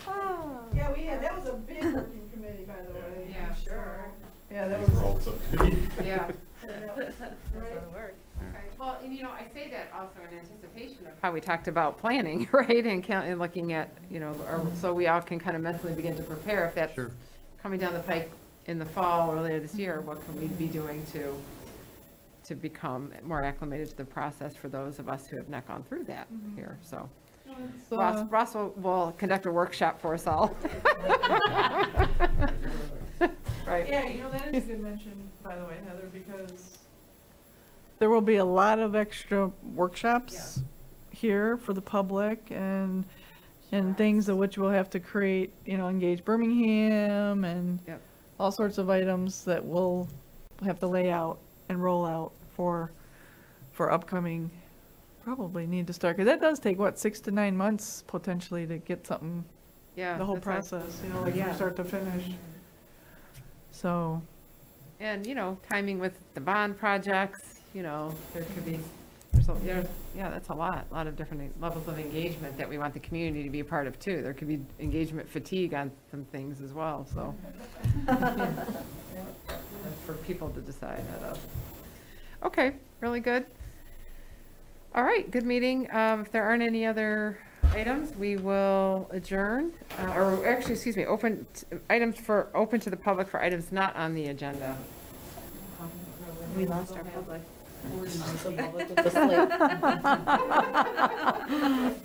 Yeah, that was a big working committee, by the way. Yeah, sure. Yeah, that It's was. a rolled subcommittee. Yeah. Right. Okay, well, and I say that also in anticipation of how we talked about planning, right, and looking at, so we all can kind of mentally begin to prepare if that's Sure. coming down the pike in the fall or later this year, what can we be doing to become more acclimated to the process for those of us who have not gone through that here, so. So, Ross will conduct a workshop for us all. Right. Yeah, that is a good mention, by the way, Heather, because. there will be a lot of extra workshops here for the public and things of which we'll have to create, engage Birmingham and Yep. all sorts of items that we'll have to lay out and roll out for upcoming, probably need to start, because that does take, 6 to 9 months potentially to get something, Yeah. the whole that's right. process, like from start to finish. So, And, timing with the bond projects, there could be, that's a lot of different levels of engagement that we want the community to be a part of too. There could be engagement fatigue on some things as well, so. That's for people to decide, not us. Okay, really good. All right, good meeting. If there aren't any other items, we will adjourn, or actually, excuse me, open to the public for items not on the agenda. We lost our public.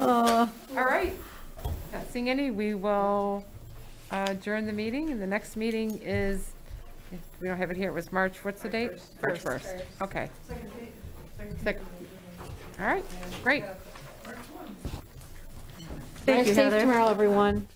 All right, not seeing any, we will adjourn the meeting, and the next meeting is, if we don't have it here, it was March, what's the date? March 1st. Okay. Second. All right, great. Drive safe tomorrow, everyone.